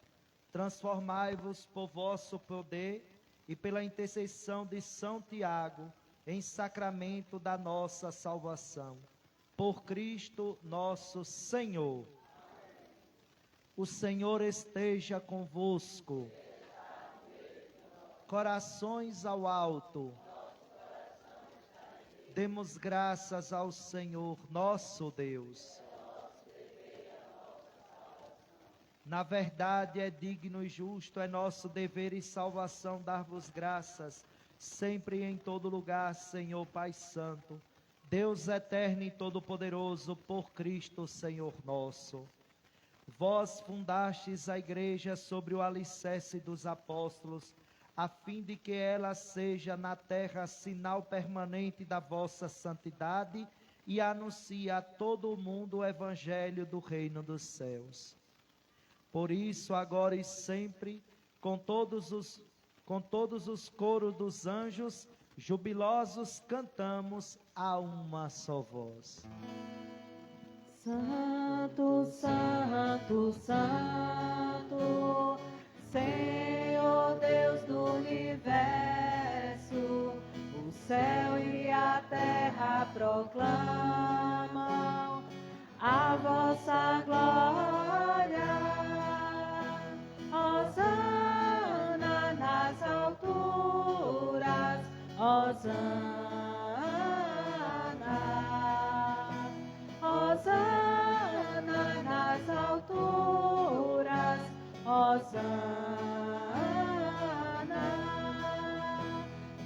Transformai-vos por vosso poder e pela intercessão de São Tiago em sacramento da nossa salvação. Por Cristo nosso Senhor. O Senhor esteja convosco. Corações ao alto. Demos graças ao Senhor nosso Deus. Na verdade, é digno e justo, é nosso dever e salvação dar-vos graças, sempre e em todo lugar, Senhor Pai Santo, Deus eterno e todo-poderoso, por Cristo, Senhor nosso. Vós fundastes a igreja sobre o alicerce dos apóstolos, a fim de que ela seja na terra sinal permanente da vossa santidade e anuncie a todo o mundo o evangelho do reino dos céus. Por isso, agora e sempre, com todos os coros dos anjos, jubilosos cantamos a uma só voz. Santo, Santo, Santo, Senhor Deus do universo, o céu e a terra proclamam a vossa glória. Hosana nas alturas, Hosana, Hosana nas alturas, Hosana.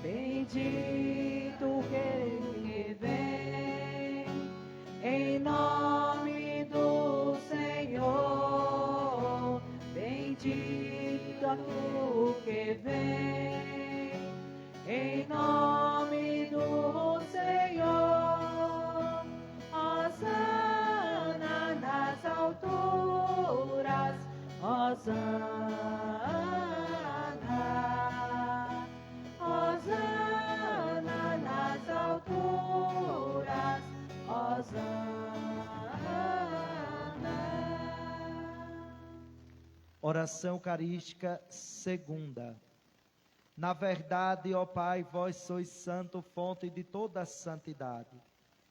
Bendito que vem em nome do Senhor. Bendito aquele que vem em nome do Senhor. Hosana nas alturas, Hosana, Hosana nas alturas, Hosana. Oração eucarística segunda. Na verdade, ó Pai, vós sois santo, fonte de toda a santidade.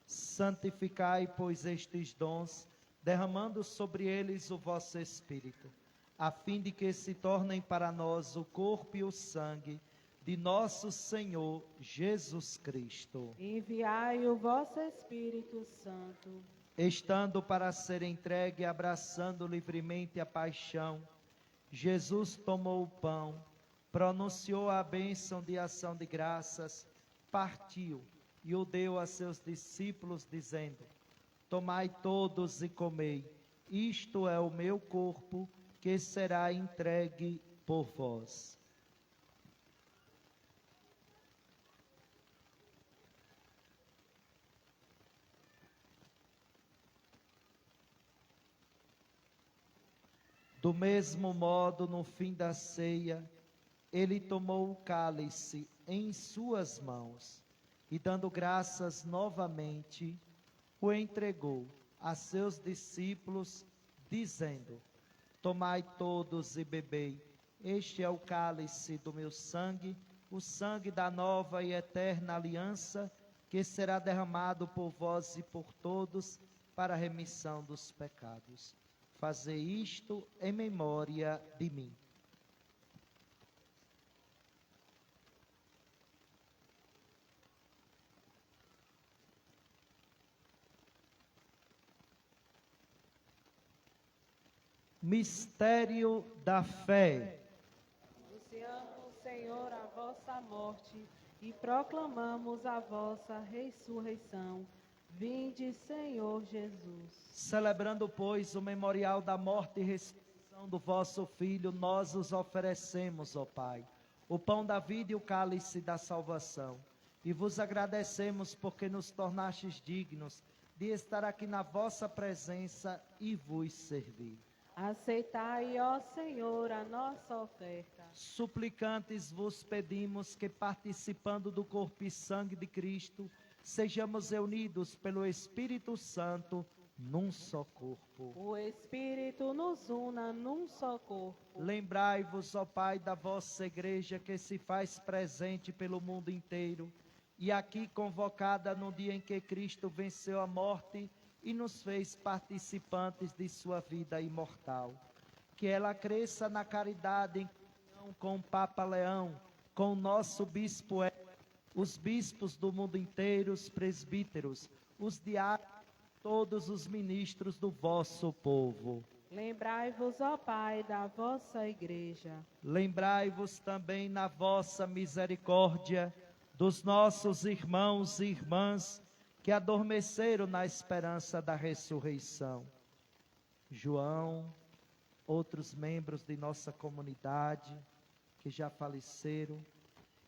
Santificai, pois, estes dons, derramando sobre eles o vosso Espírito, a fim de que se tornem para nós o corpo e o sangue de nosso Senhor Jesus Cristo. Enviai o vosso Espírito Santo, Estando para ser entregue, abraçando livremente a paixão, Jesus tomou o pão, pronunciou a bênção de ação de graças, partiu e o deu a seus discípulos, dizendo: Tomai todos e comei. Isto é o meu corpo, que será entregue por vós. Do mesmo modo, no fim da ceia, ele tomou o cálice em suas mãos e, dando graças novamente, o entregou a seus discípulos, dizendo: Tomai todos e bebei, este é o cálice do meu sangue, o sangue da nova e eterna aliança, que será derramado por vós e por todos para a remissão dos pecados. Fazei isto em memória de mim. Mistério da fé. Anunciamos, Senhor, a vossa morte e proclamamos a vossa ressurreição. Vinde, Senhor Jesus. Celebrando, pois, o memorial da morte e ressurreição do vosso Filho, nós os oferecemos, ó Pai, o pão da vida e o cálice da salvação. E vos agradecemos porque nos tornastes dignos de estar aqui na vossa presença e vos servir. Aceitai, ó Senhor, a nossa oferta. Suplicantes vos pedimos que, participando do corpo e sangue de Cristo, sejamos reunidos pelo Espírito Santo num só corpo. O Espírito nos una num só corpo. Lembrai-vos, ó Pai, da vossa igreja que se faz presente pelo mundo inteiro e aqui convocada no dia em que Cristo venceu a morte e nos fez participantes de sua vida imortal. Que ela cresça na caridade em comunhão com o Papa Leão, com o nosso Bispo, os bispos do mundo inteiro, os presbíteros, os diáconos, todos os ministros do vosso povo. Lembrai-vos, ó Pai, da vossa igreja. Lembrai-vos também na vossa misericórdia dos nossos irmãos e irmãs que adormeceram na esperança da ressurreição. João, outros membros de nossa comunidade que já faleceram,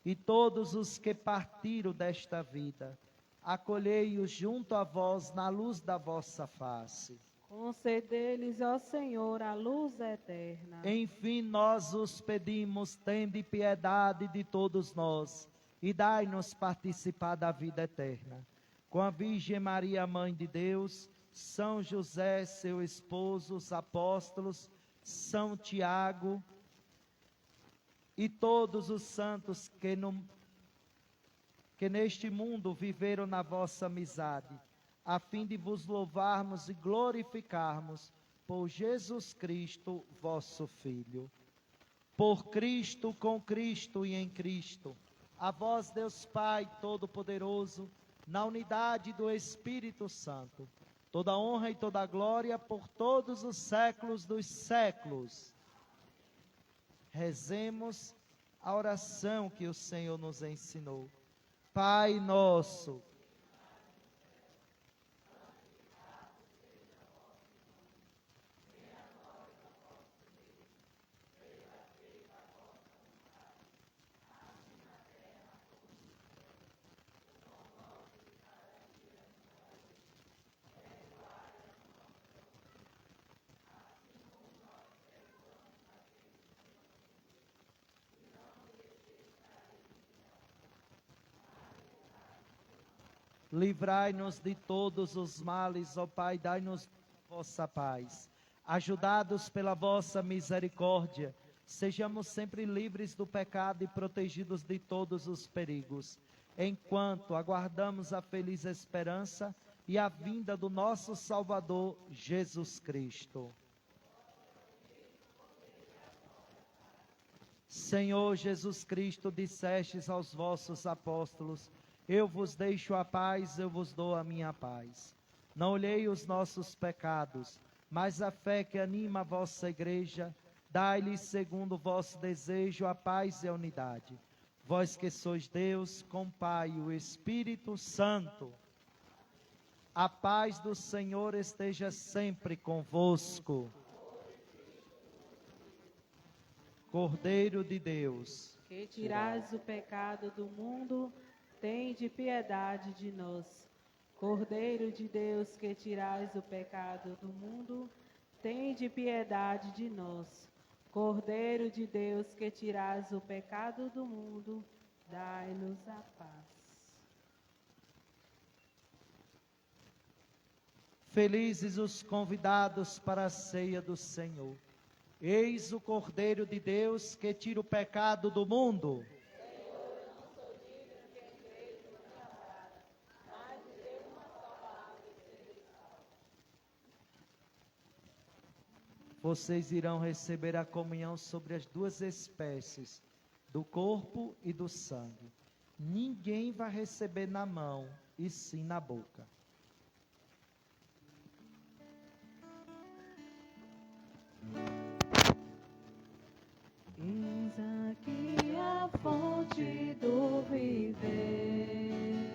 e todos os que partiram desta vida, acolhei-os junto a vós na luz da vossa face. Concedei-lhes, ó Senhor, a luz eterna. Enfim, nós os pedimos, tende piedade de todos nós, e dai-nos participar da vida eterna. Com a Virgem Maria, Mãe de Deus, São José, seu esposo, os apóstolos, São Tiago, e todos os santos que neste mundo viveram na vossa amizade, a fim de vos louvarmos e glorificarmos por Jesus Cristo, vosso Filho. Por Cristo, com Cristo e em Cristo, a vós, Deus Pai Todo-Poderoso, na unidade do Espírito Santo, toda honra e toda glória por todos os séculos dos séculos. Rezemos a oração que o Senhor nos ensinou. Pai nosso, livrai-nos de todos os males, ó Pai, dai-nos vossa paz. Ajudados pela vossa misericórdia, sejamos sempre livres do pecado e protegidos de todos os perigos, enquanto aguardamos a feliz esperança e a vinda do nosso Salvador, Jesus Cristo. Senhor Jesus Cristo, dissestes aos vossos apóstolos: eu vos deixo a paz, eu vos dou a minha paz. Não olhei os nossos pecados, mas a fé que anima a vossa igreja, dai-lhes segundo o vosso desejo a paz e a unidade. Vós que sois Deus, com o Pai e o Espírito Santo. A paz do Senhor esteja sempre convosco. Cordeiro de Deus, Que tirais o pecado do mundo, tende piedade de nós. Cordeiro de Deus, que tirais o pecado do mundo, tende piedade de nós. Cordeiro de Deus, que tirais o pecado do mundo, dai-nos a paz. felizes os convidados para a ceia do Senhor. Eis o Cordeiro de Deus que tira o pecado do mundo. Vocês irão receber a comunhão sobre as duas espécies, do corpo e do sangue. Ninguém vai receber na mão, e sim na boca. Eis aqui a fonte do viver,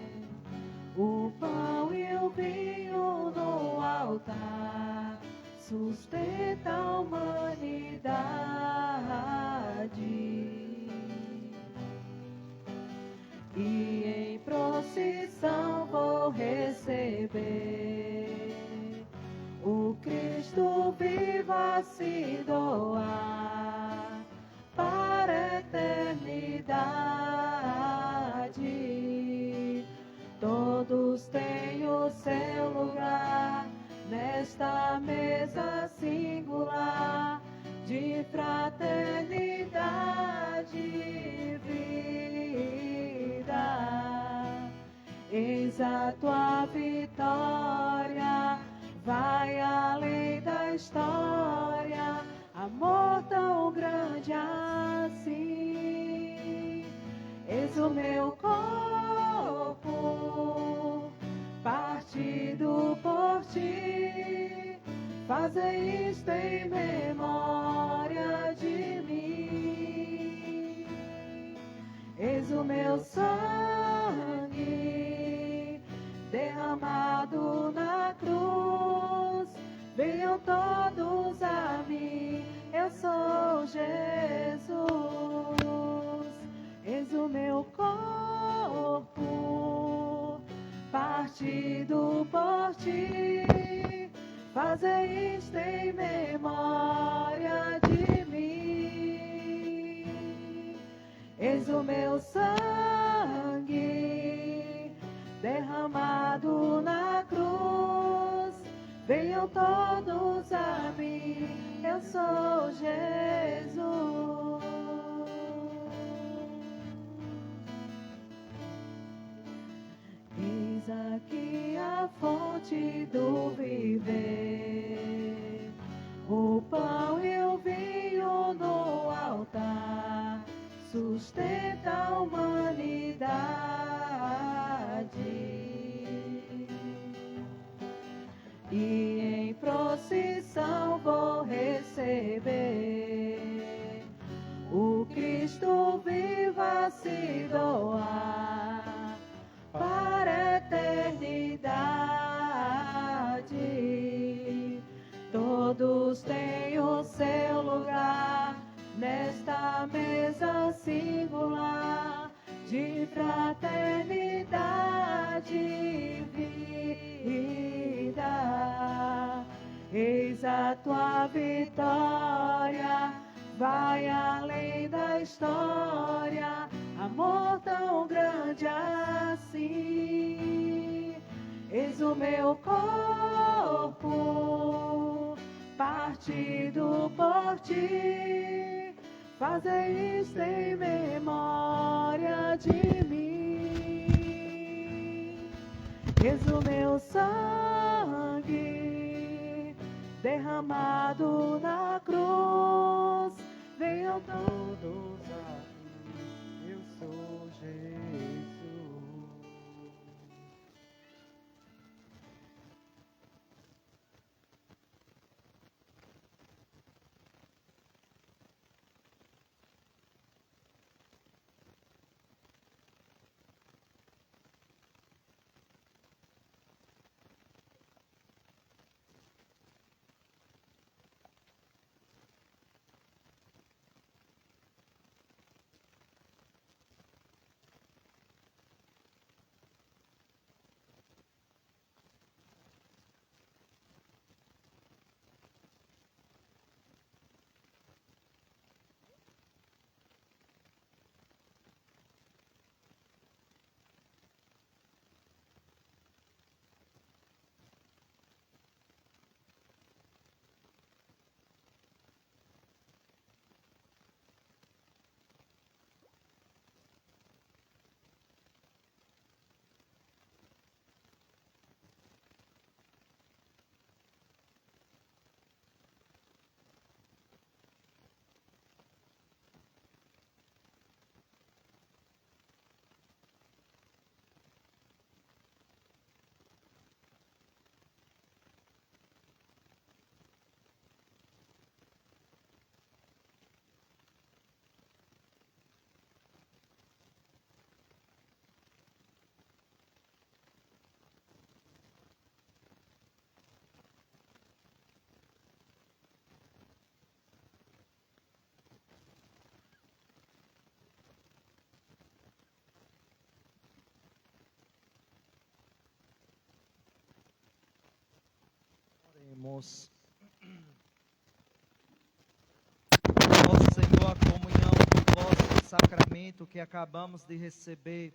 o pão e o vinho no altar, sustenta a humanidade. E em procissão vou receber o Cristo vivo a se doar para a eternidade. Todos têm o seu lugar nesta mesa singular de fraternidade e vida. Eis a tua vitória, vai além da história, amor tão grande assim. Eis o meu corpo, partido por ti, faze isto em memória de mim. Eis o meu sangue derramado na cruz, venham todos a mim, eu sou Jesus. Eis o meu corpo, partido por ti, faze isto em memória de mim. Eis o meu sangue derramado na cruz, venham todos a mim, eu sou Jesus. Eis aqui a fonte do viver, o pão e o vinho no altar, sustenta a humanidade. E em procissão vou receber o Cristo vivo a se doar para a eternidade. Todos têm o seu lugar nesta mesa singular de fraternidade e vida. Eis a tua vitória, vai além da história, amor tão grande assim. Eis o meu corpo, partido por ti, faze isto em memória de mim. Eis o meu sangue derramado na cruz, venham todos a mim, eu sou Jesus. Oremos. Ó Senhor, a comunhão do vosso sacramento que acabamos de receber,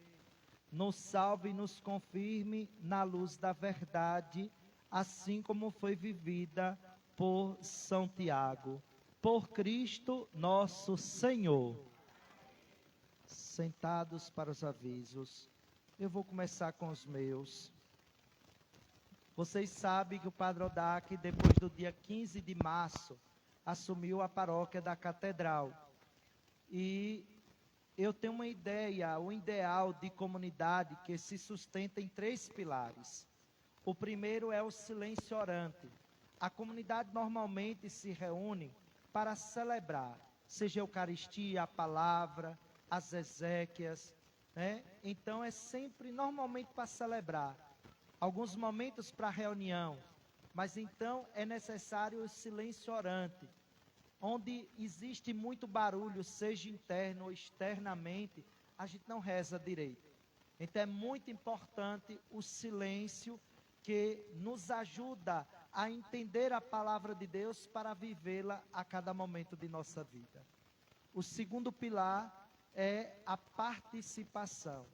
nos salve e nos confirme na luz da verdade, assim como foi vivida por São Tiago. Por Cristo nosso Senhor. Sentados para os avisos. Eu vou começar com os meus. Vocês sabem que o Padre Odaque, depois do dia 15 de março, assumiu a paróquia da Catedral. E eu tenho uma ideia, um ideal de comunidade que se sustenta em 3 pilares. O primeiro é o silêncio orante. A comunidade normalmente se reúne para celebrar, seja a Eucaristia, a palavra, as exéquias, né? Então é sempre, normalmente, para celebrar. Alguns momentos para reunião, mas então é necessário o silêncio orante, onde existe muito barulho, seja interno ou externamente, a gente não reza direito. Então é muito importante o silêncio que nos ajuda a entender a palavra de Deus para vivê-la a cada momento de nossa vida. O segundo pilar é a participação,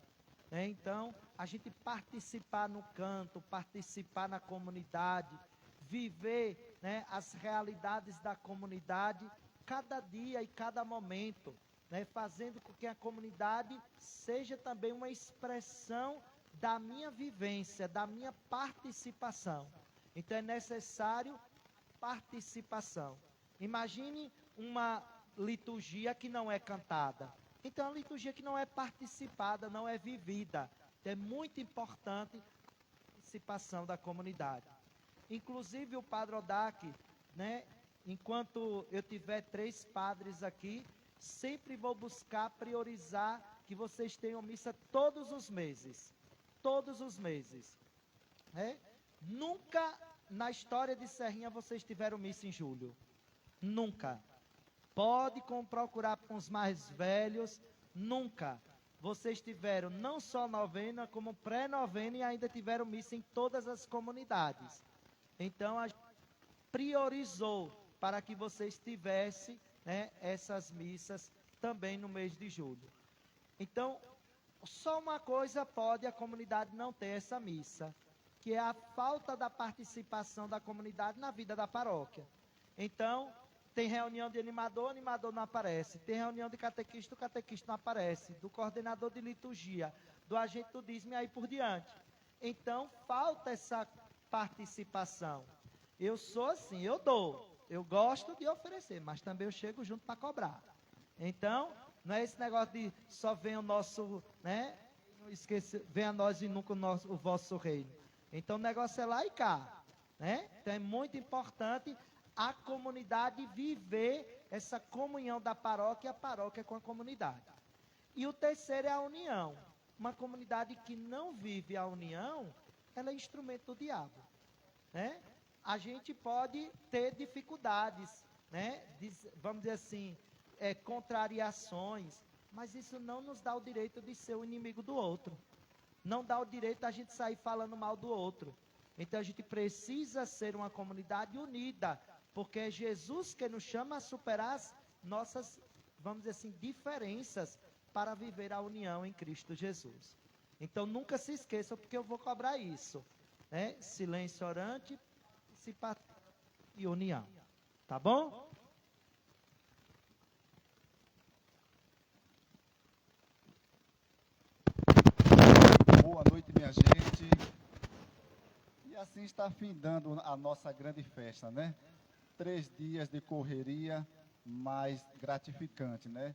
né? Então, a gente participar no canto, participar na comunidade, viver, né, as realidades da comunidade, cada dia e cada momento, né, fazendo com que a comunidade seja também uma expressão da minha vivência, da minha participação. Então é necessário participação. Imagine uma liturgia que não é cantada. Então é uma liturgia que não é participada, não é vivida. Então, é muito importante a participação da comunidade. Inclusive o Padre Odaque, né, enquanto eu tiver 3 padres aqui, sempre vou buscar priorizar que vocês tenham missa todos os meses. Todos os meses. Né? Nunca na história de Serrinha vocês tiveram missa em julho. Nunca. Pode procurar com os mais velhos. Nunca. Vocês tiveram não só novena, como pré-novena e ainda tiveram missa em todas as comunidades. Então, a gente priorizou para que vocês tivessem, né, essas missas também no mês de julho. Então, só uma coisa pode a comunidade não ter essa missa, que é a falta da participação da comunidade na vida da paróquia. Então, tem reunião de animador, o animador não aparece. Tem reunião de catequista, o catequista não aparece. Do coordenador de liturgia, do agente do dízimo e aí por diante. Então, falta essa participação. Eu sou assim, eu dou. Eu gosto de oferecer, mas também eu chego junto para cobrar. Então, não é esse negócio de só vem o nosso, né? Não esqueça, venha a nós e nunca o vosso reino. Então, o negócio é lá e cá, né? Então, é muito importante a comunidade viver essa comunhão da paróquia e a paróquia com a comunidade. E o terceiro é a união. Uma comunidade que não vive a união, ela é instrumento do diabo, né? A gente pode ter dificuldades, né? Vamos dizer assim, contrariações, mas isso não nos dá o direito de ser o inimigo do outro. Não dá o direito da gente sair falando mal do outro. Então a gente precisa ser uma comunidade unida, porque é Jesus que nos chama a superar as nossas, vamos dizer assim, diferenças para viver a união em Cristo Jesus. Então nunca se esqueçam, porque eu vou cobrar isso, né? Silêncio orante, participação e união. Tá bom? Boa noite, minha gente. E assim está findando a nossa grande festa, né? 3 dias de correria, mas gratificante, né?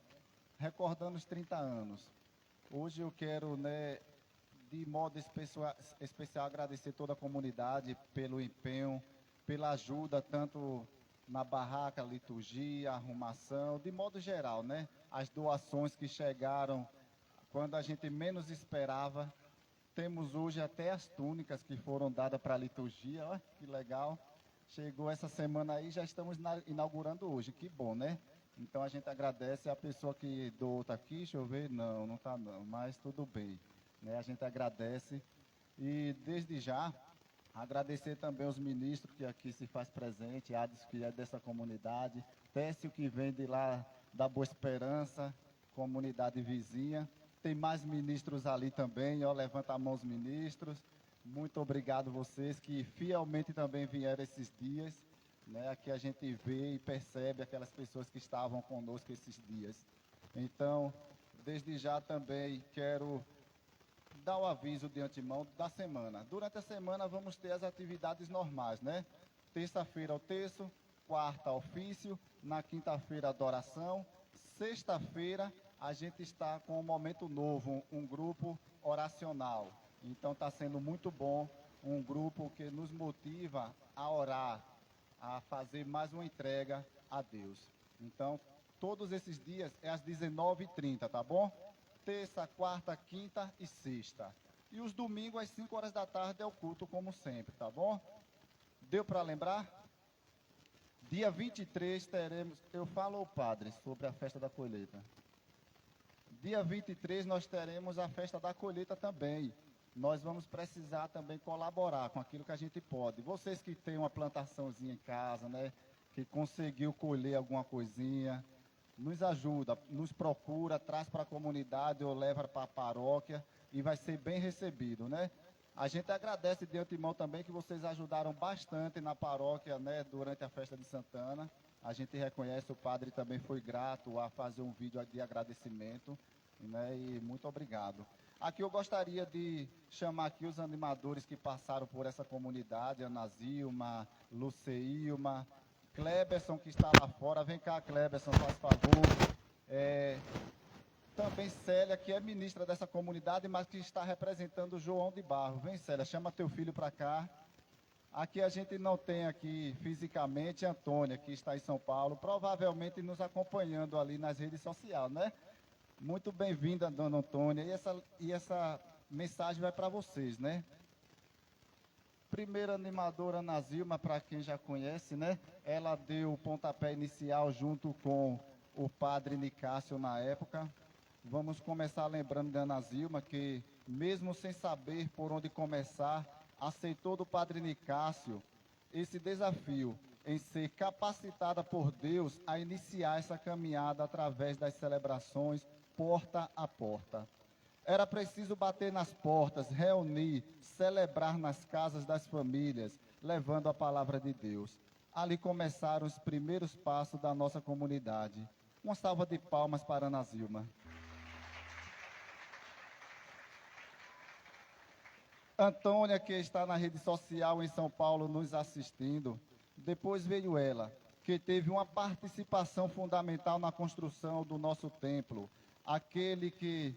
Recordando os 30 anos. Hoje eu quero, né, de modo especial agradecer toda a comunidade pelo empenho, pela ajuda, tanto na barraca, liturgia, arrumação, de modo geral, né? As doações que chegaram quando a gente menos esperava. Temos hoje até as túnicas que foram dadas para a liturgia, olha que legal. Chegou essa semana aí, já estamos inaugurando hoje, que bom, né? Então a gente agradece a pessoa que doou, tá aqui, deixa eu ver, não tá não, mas tudo bem, né? A gente agradece e desde já Agradecer também os ministros que aqui se faz presente, Ades, que é dessa comunidade, Técio, que vem de lá da Boa Esperança, comunidade vizinha. Tem mais ministros ali também, ó, levanta a mão os ministros. Muito obrigado vocês que fielmente também vieram esses dias, né? Aqui a gente vê e percebe aquelas pessoas que estavam conosco esses dias. Então, desde já também quero dar o aviso de antemão da semana. Durante a semana vamos ter as atividades normais, né? Terça-feira o terço, quarta ofício, na quinta-feira adoração, sexta-feira a gente está com um momento novo, um grupo oracional. Então está sendo muito bom, um grupo que nos motiva a orar, a fazer mais uma entrega a Deus. Então, todos esses dias é às 19h30, tá bom? Terça, quarta, quinta e sexta. E os domingos, às 5 horas da tarde, é o culto, como sempre, tá bom? Deu para lembrar? Dia 23 teremos... Eu falo ao padre sobre a festa da colheita. Dia 23 nós teremos a festa da colheita também. Nós vamos precisar também colaborar com aquilo que a gente pode. Vocês que têm uma plantaçãozinha em casa, né? Que conseguiu colher alguma coisinha... Nos ajuda, nos procura, traz para a comunidade ou leva para a paróquia e vai ser bem recebido, né? A gente agradece de antemão também que vocês ajudaram bastante na paróquia, né, durante a festa de Santana. A gente reconhece, o padre também foi grato a fazer um vídeo de agradecimento, né, e muito obrigado. Aqui eu gostaria de chamar aqui os animadores que passaram por essa comunidade, Ana Zilma, Luceilma, Kleberson, que está lá fora. Vem cá, Kleberson, faz favor. Também Célia, que é ministra dessa comunidade, mas que está representando o João de Barro. Vem, Célia, chama teu filho para cá. Aqui a gente não tem aqui fisicamente Antônia, que está em São Paulo, provavelmente nos acompanhando ali nas redes sociais, né? Muito bem-vinda, dona Antônia. E essa mensagem vai para vocês, né? Primeira animadora, Ana Zilma, para quem já conhece, né? Ela deu o pontapé inicial junto com o padre Nicásio na época. Vamos começar lembrando da Ana Zilma, que mesmo sem saber por onde começar, aceitou do padre Nicásio esse desafio em ser capacitada por Deus a iniciar essa caminhada através das celebrações porta a porta. Era preciso bater nas portas, reunir, celebrar nas casas das famílias, levando a palavra de Deus. Ali começaram os primeiros passos da nossa comunidade. Uma salva de palmas para Ana Zilma. Antônia, que está na rede social em São Paulo nos assistindo. Depois veio ela, que teve uma participação fundamental na construção do nosso templo. Aquele que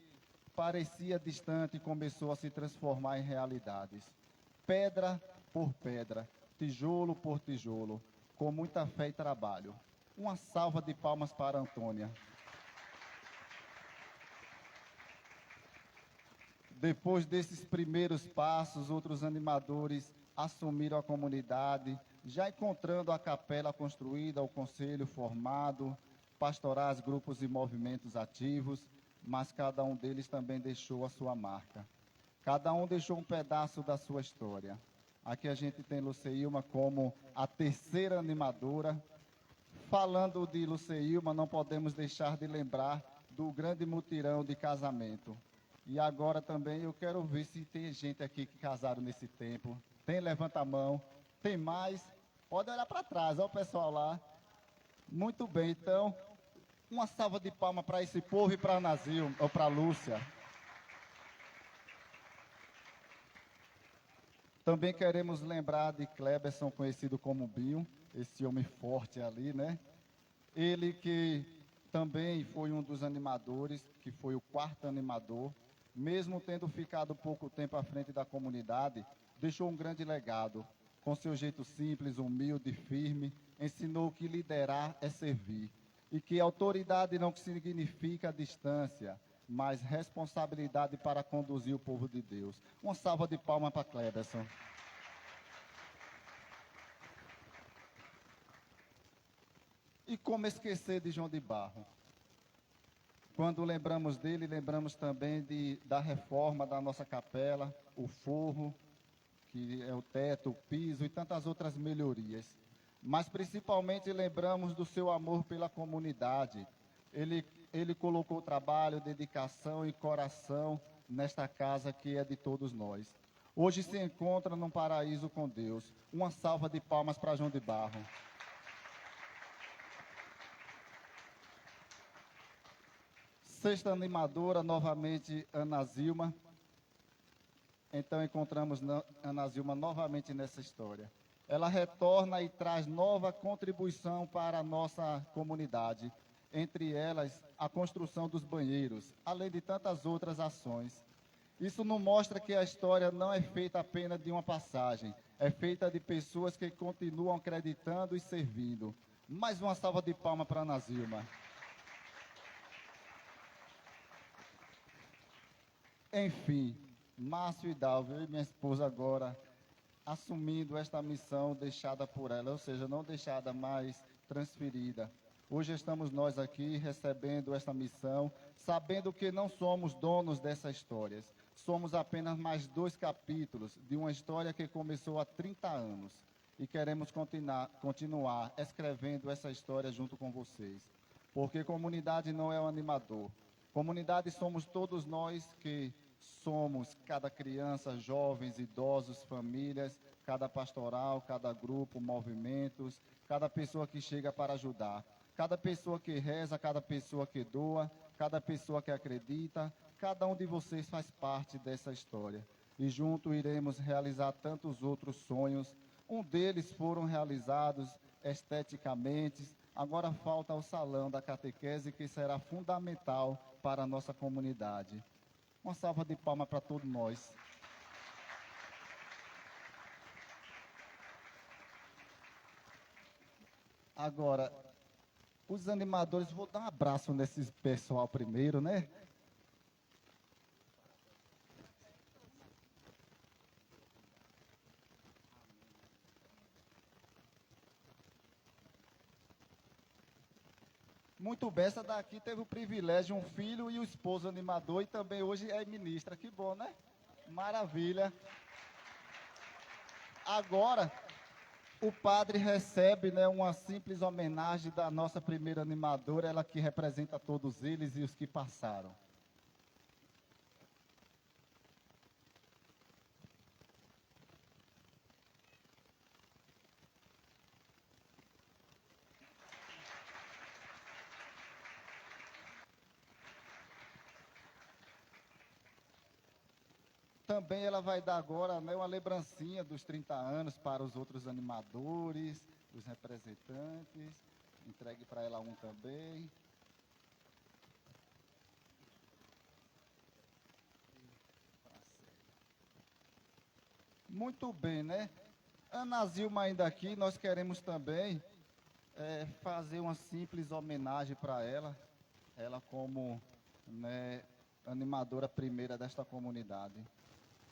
parecia distante e começou a se transformar em realidades. Pedra por pedra, tijolo por tijolo, com muita fé e trabalho. Uma salva de palmas para Antônia. Depois desses primeiros passos, outros animadores assumiram a comunidade, já encontrando a capela construída, o conselho formado, pastorais, grupos e movimentos ativos, mas cada um deles também deixou a sua marca. Cada um deixou um pedaço da sua história. Aqui a gente tem Luceilma como a terceira animadora. Falando de Luceilma, não podemos deixar de lembrar do grande mutirão de casamento. E agora também eu quero ver se tem gente aqui que casaram nesse tempo. Tem, levanta a mão. Tem mais? Pode olhar para trás, olha o pessoal lá. Muito bem, então... Uma salva de palmas para esse povo e para a Nazil, ou para a Lúcia. Também queremos lembrar de Kleberson, conhecido como Binho, esse homem forte ali, né? Ele que também foi um dos animadores, que foi o quarto animador, mesmo tendo ficado pouco tempo à frente da comunidade, deixou um grande legado. Com seu jeito simples, humilde e firme, ensinou que liderar é servir. E que autoridade não significa distância, mas responsabilidade para conduzir o povo de Deus. Uma salva de palmas para Kleberson. E como esquecer de João de Barro? Quando lembramos dele, lembramos também da reforma da nossa capela, o forro, que é o teto, o piso e tantas outras melhorias. Mas principalmente lembramos do seu amor pela comunidade. Ele colocou trabalho, dedicação e coração nesta casa que é de todos nós. Hoje se encontra num paraíso com Deus. Uma salva de palmas para João de Barro. Sexta animadora, novamente, Ana Zilma. Então encontramos Ana Zilma novamente nessa história. Ela retorna e traz nova contribuição para a nossa comunidade, entre elas a construção dos banheiros, além de tantas outras ações. Isso nos mostra que a história não é feita apenas de uma passagem, é feita de pessoas que continuam acreditando e servindo. Mais uma salva de palmas para Ana Zilma. Enfim, Márcio e Dalva, eu e minha esposa agora, assumindo esta missão deixada por ela, ou seja, não deixada, mas transferida. Hoje estamos nós aqui recebendo esta missão, sabendo que não somos donos dessas histórias. Somos apenas mais 2 capítulos de uma história que começou há 30 anos. E queremos continuar escrevendo essa história junto com vocês. Porque comunidade não é um animador. Comunidade somos todos nós que somos cada criança, jovens, idosos, famílias, cada pastoral, cada grupo, movimentos, cada pessoa que chega para ajudar, cada pessoa que reza, cada pessoa que doa, cada pessoa que acredita, cada um de vocês faz parte dessa história. E junto iremos realizar tantos outros sonhos. Um deles foram realizados esteticamente. Agora falta o salão da catequese, que será fundamental para a nossa comunidade. Uma salva de palmas para todos nós. Agora, os animadores, vou dar um abraço nesse pessoal primeiro, né? Muito bem, essa daqui teve o privilégio, um filho e o esposo animador, e também hoje é ministra. Que bom, né? Maravilha. Agora, o padre recebe, né, uma simples homenagem da nossa primeira animadora, ela que representa todos eles e os que passaram. Também ela vai dar agora, né, uma lembrancinha dos 30 anos para os outros animadores, os representantes. Entregue para ela um também. Muito bem, né? Ana Zilma ainda aqui, nós queremos também fazer uma simples homenagem para ela. Ela como, né, animadora primeira desta comunidade.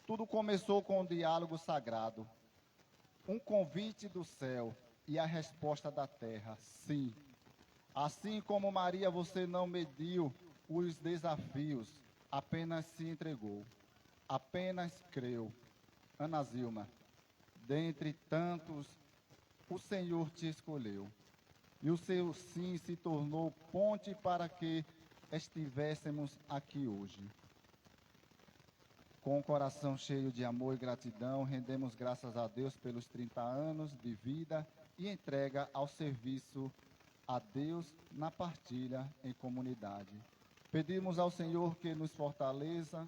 Tudo começou com um diálogo sagrado, um convite do céu e a resposta da terra, sim. Assim como Maria, você não mediu os desafios, apenas se entregou, apenas creu. Ana Zilma, dentre tantos, o Senhor te escolheu, e o seu sim se tornou ponte para que estivéssemos aqui hoje. Com o coração cheio de amor e gratidão, rendemos graças a Deus pelos 30 anos de vida e entrega ao serviço a Deus na partilha em comunidade. Pedimos ao Senhor que nos fortaleça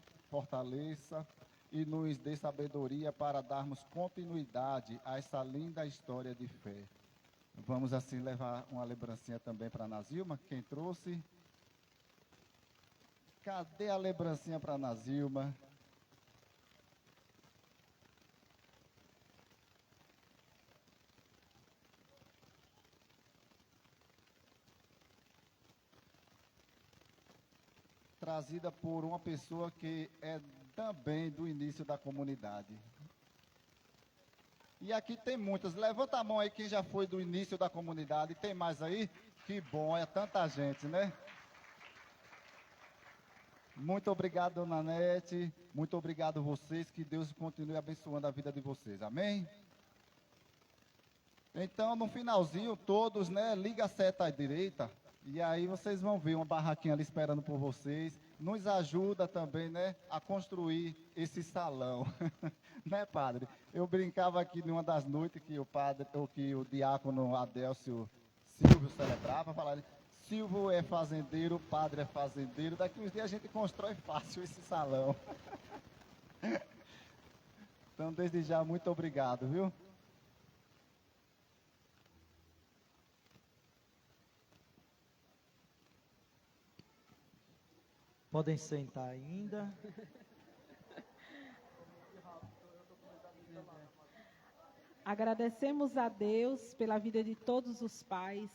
e nos dê sabedoria para darmos continuidade a essa linda história de fé. Vamos assim levar uma lembrancinha também para a Ana Zilma, quem trouxe. Cadê a lembrancinha para a Ana Zilma? Trazida por uma pessoa que é também do início da comunidade. E aqui tem muitas. Levanta a mão aí quem já foi do início da comunidade. Tem mais aí? Que bom, é tanta gente, né? Muito obrigado, dona Nete. Muito obrigado a vocês. Que Deus continue abençoando a vida de vocês. Amém? Então, no finalzinho, todos, né? Liga a seta à direita. E aí vocês vão ver uma barraquinha ali esperando por vocês. Nos ajuda também, né? A construir esse salão. Né, padre? Eu brincava aqui numa das noites que o padre, ou que o diácono Adélcio Silvio celebrava, falava: Silvio é fazendeiro, padre é fazendeiro, daqui uns dias a gente constrói fácil esse salão. Então, desde já, muito obrigado, viu? Podem sentar ainda. Agradecemos a Deus pela vida de todos os pais,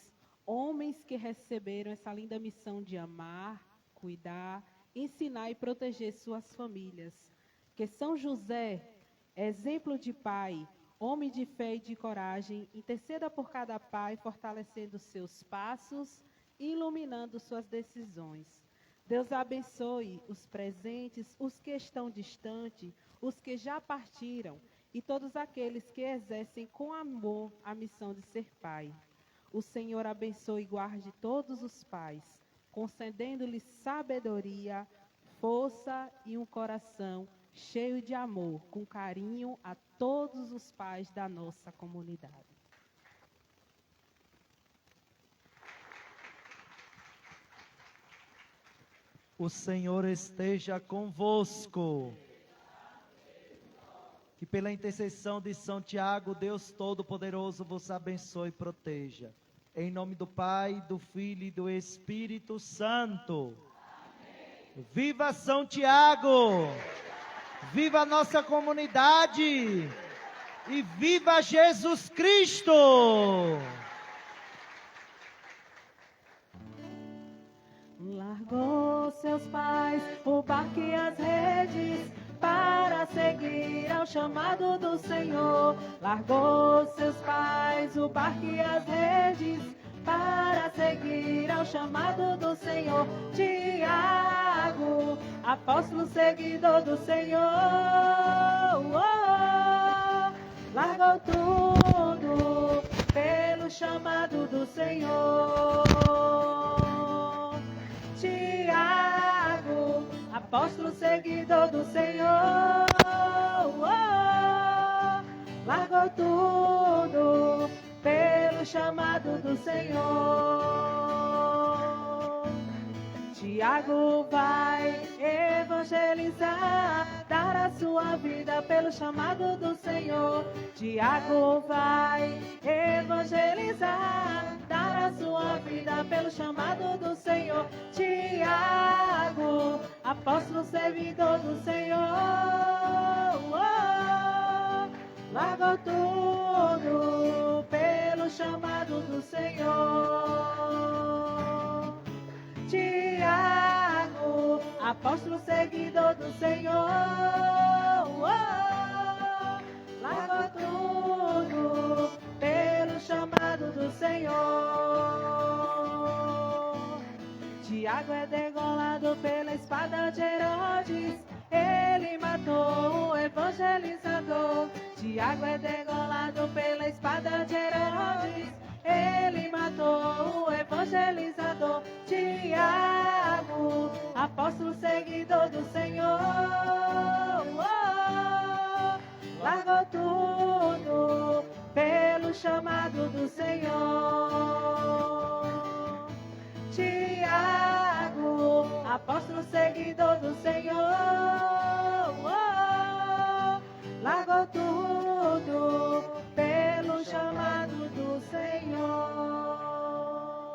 homens que receberam essa linda missão de amar, cuidar, ensinar e proteger suas famílias. Que São José, exemplo de pai, homem de fé e de coragem, interceda por cada pai, fortalecendo seus passos e iluminando suas decisões. Deus abençoe os presentes, os que estão distantes, os que já partiram, e todos aqueles que exercem com amor a missão de ser pai. O Senhor abençoe e guarde todos os pais, concedendo-lhes sabedoria, força e um coração cheio de amor, com carinho a todos os pais da nossa comunidade. O Senhor esteja convosco. Que pela intercessão de São Tiago, Deus Todo-Poderoso vos abençoe e proteja. Em nome do Pai, do Filho e do Espírito Santo. Amém. Viva São Tiago! Viva a nossa comunidade! E viva Jesus Cristo! Largou seus pais, o barco e as redes, para seguir ao chamado do Senhor. Largou seus pais, o barco e as redes, para seguir ao chamado do Senhor. Tiago, apóstolo seguidor do Senhor, largou tudo pelo chamado do Senhor. Tiago, apóstolo seguidor do Senhor, largou tudo pelo chamado do Senhor. Tiago vai evangelizar, dar a sua vida pelo chamado do Senhor. Tiago vai evangelizar, dar a sua vida pelo chamado do Senhor. Tiago, apóstolo servidor do Senhor, largou tudo pelo chamado do Senhor. Tiago, apóstolo seguidor do Senhor, largou tudo pelo chamado do Senhor. Tiago é degolado pela espada de Herodes, ele matou o evangelizador. Tiago é degolado pela espada de Herodes, ele matou o evangelizador. Tiago, apóstolo seguidor do Senhor, largou tudo pelo chamado do Senhor. Tiago, apóstolo seguidor do Senhor,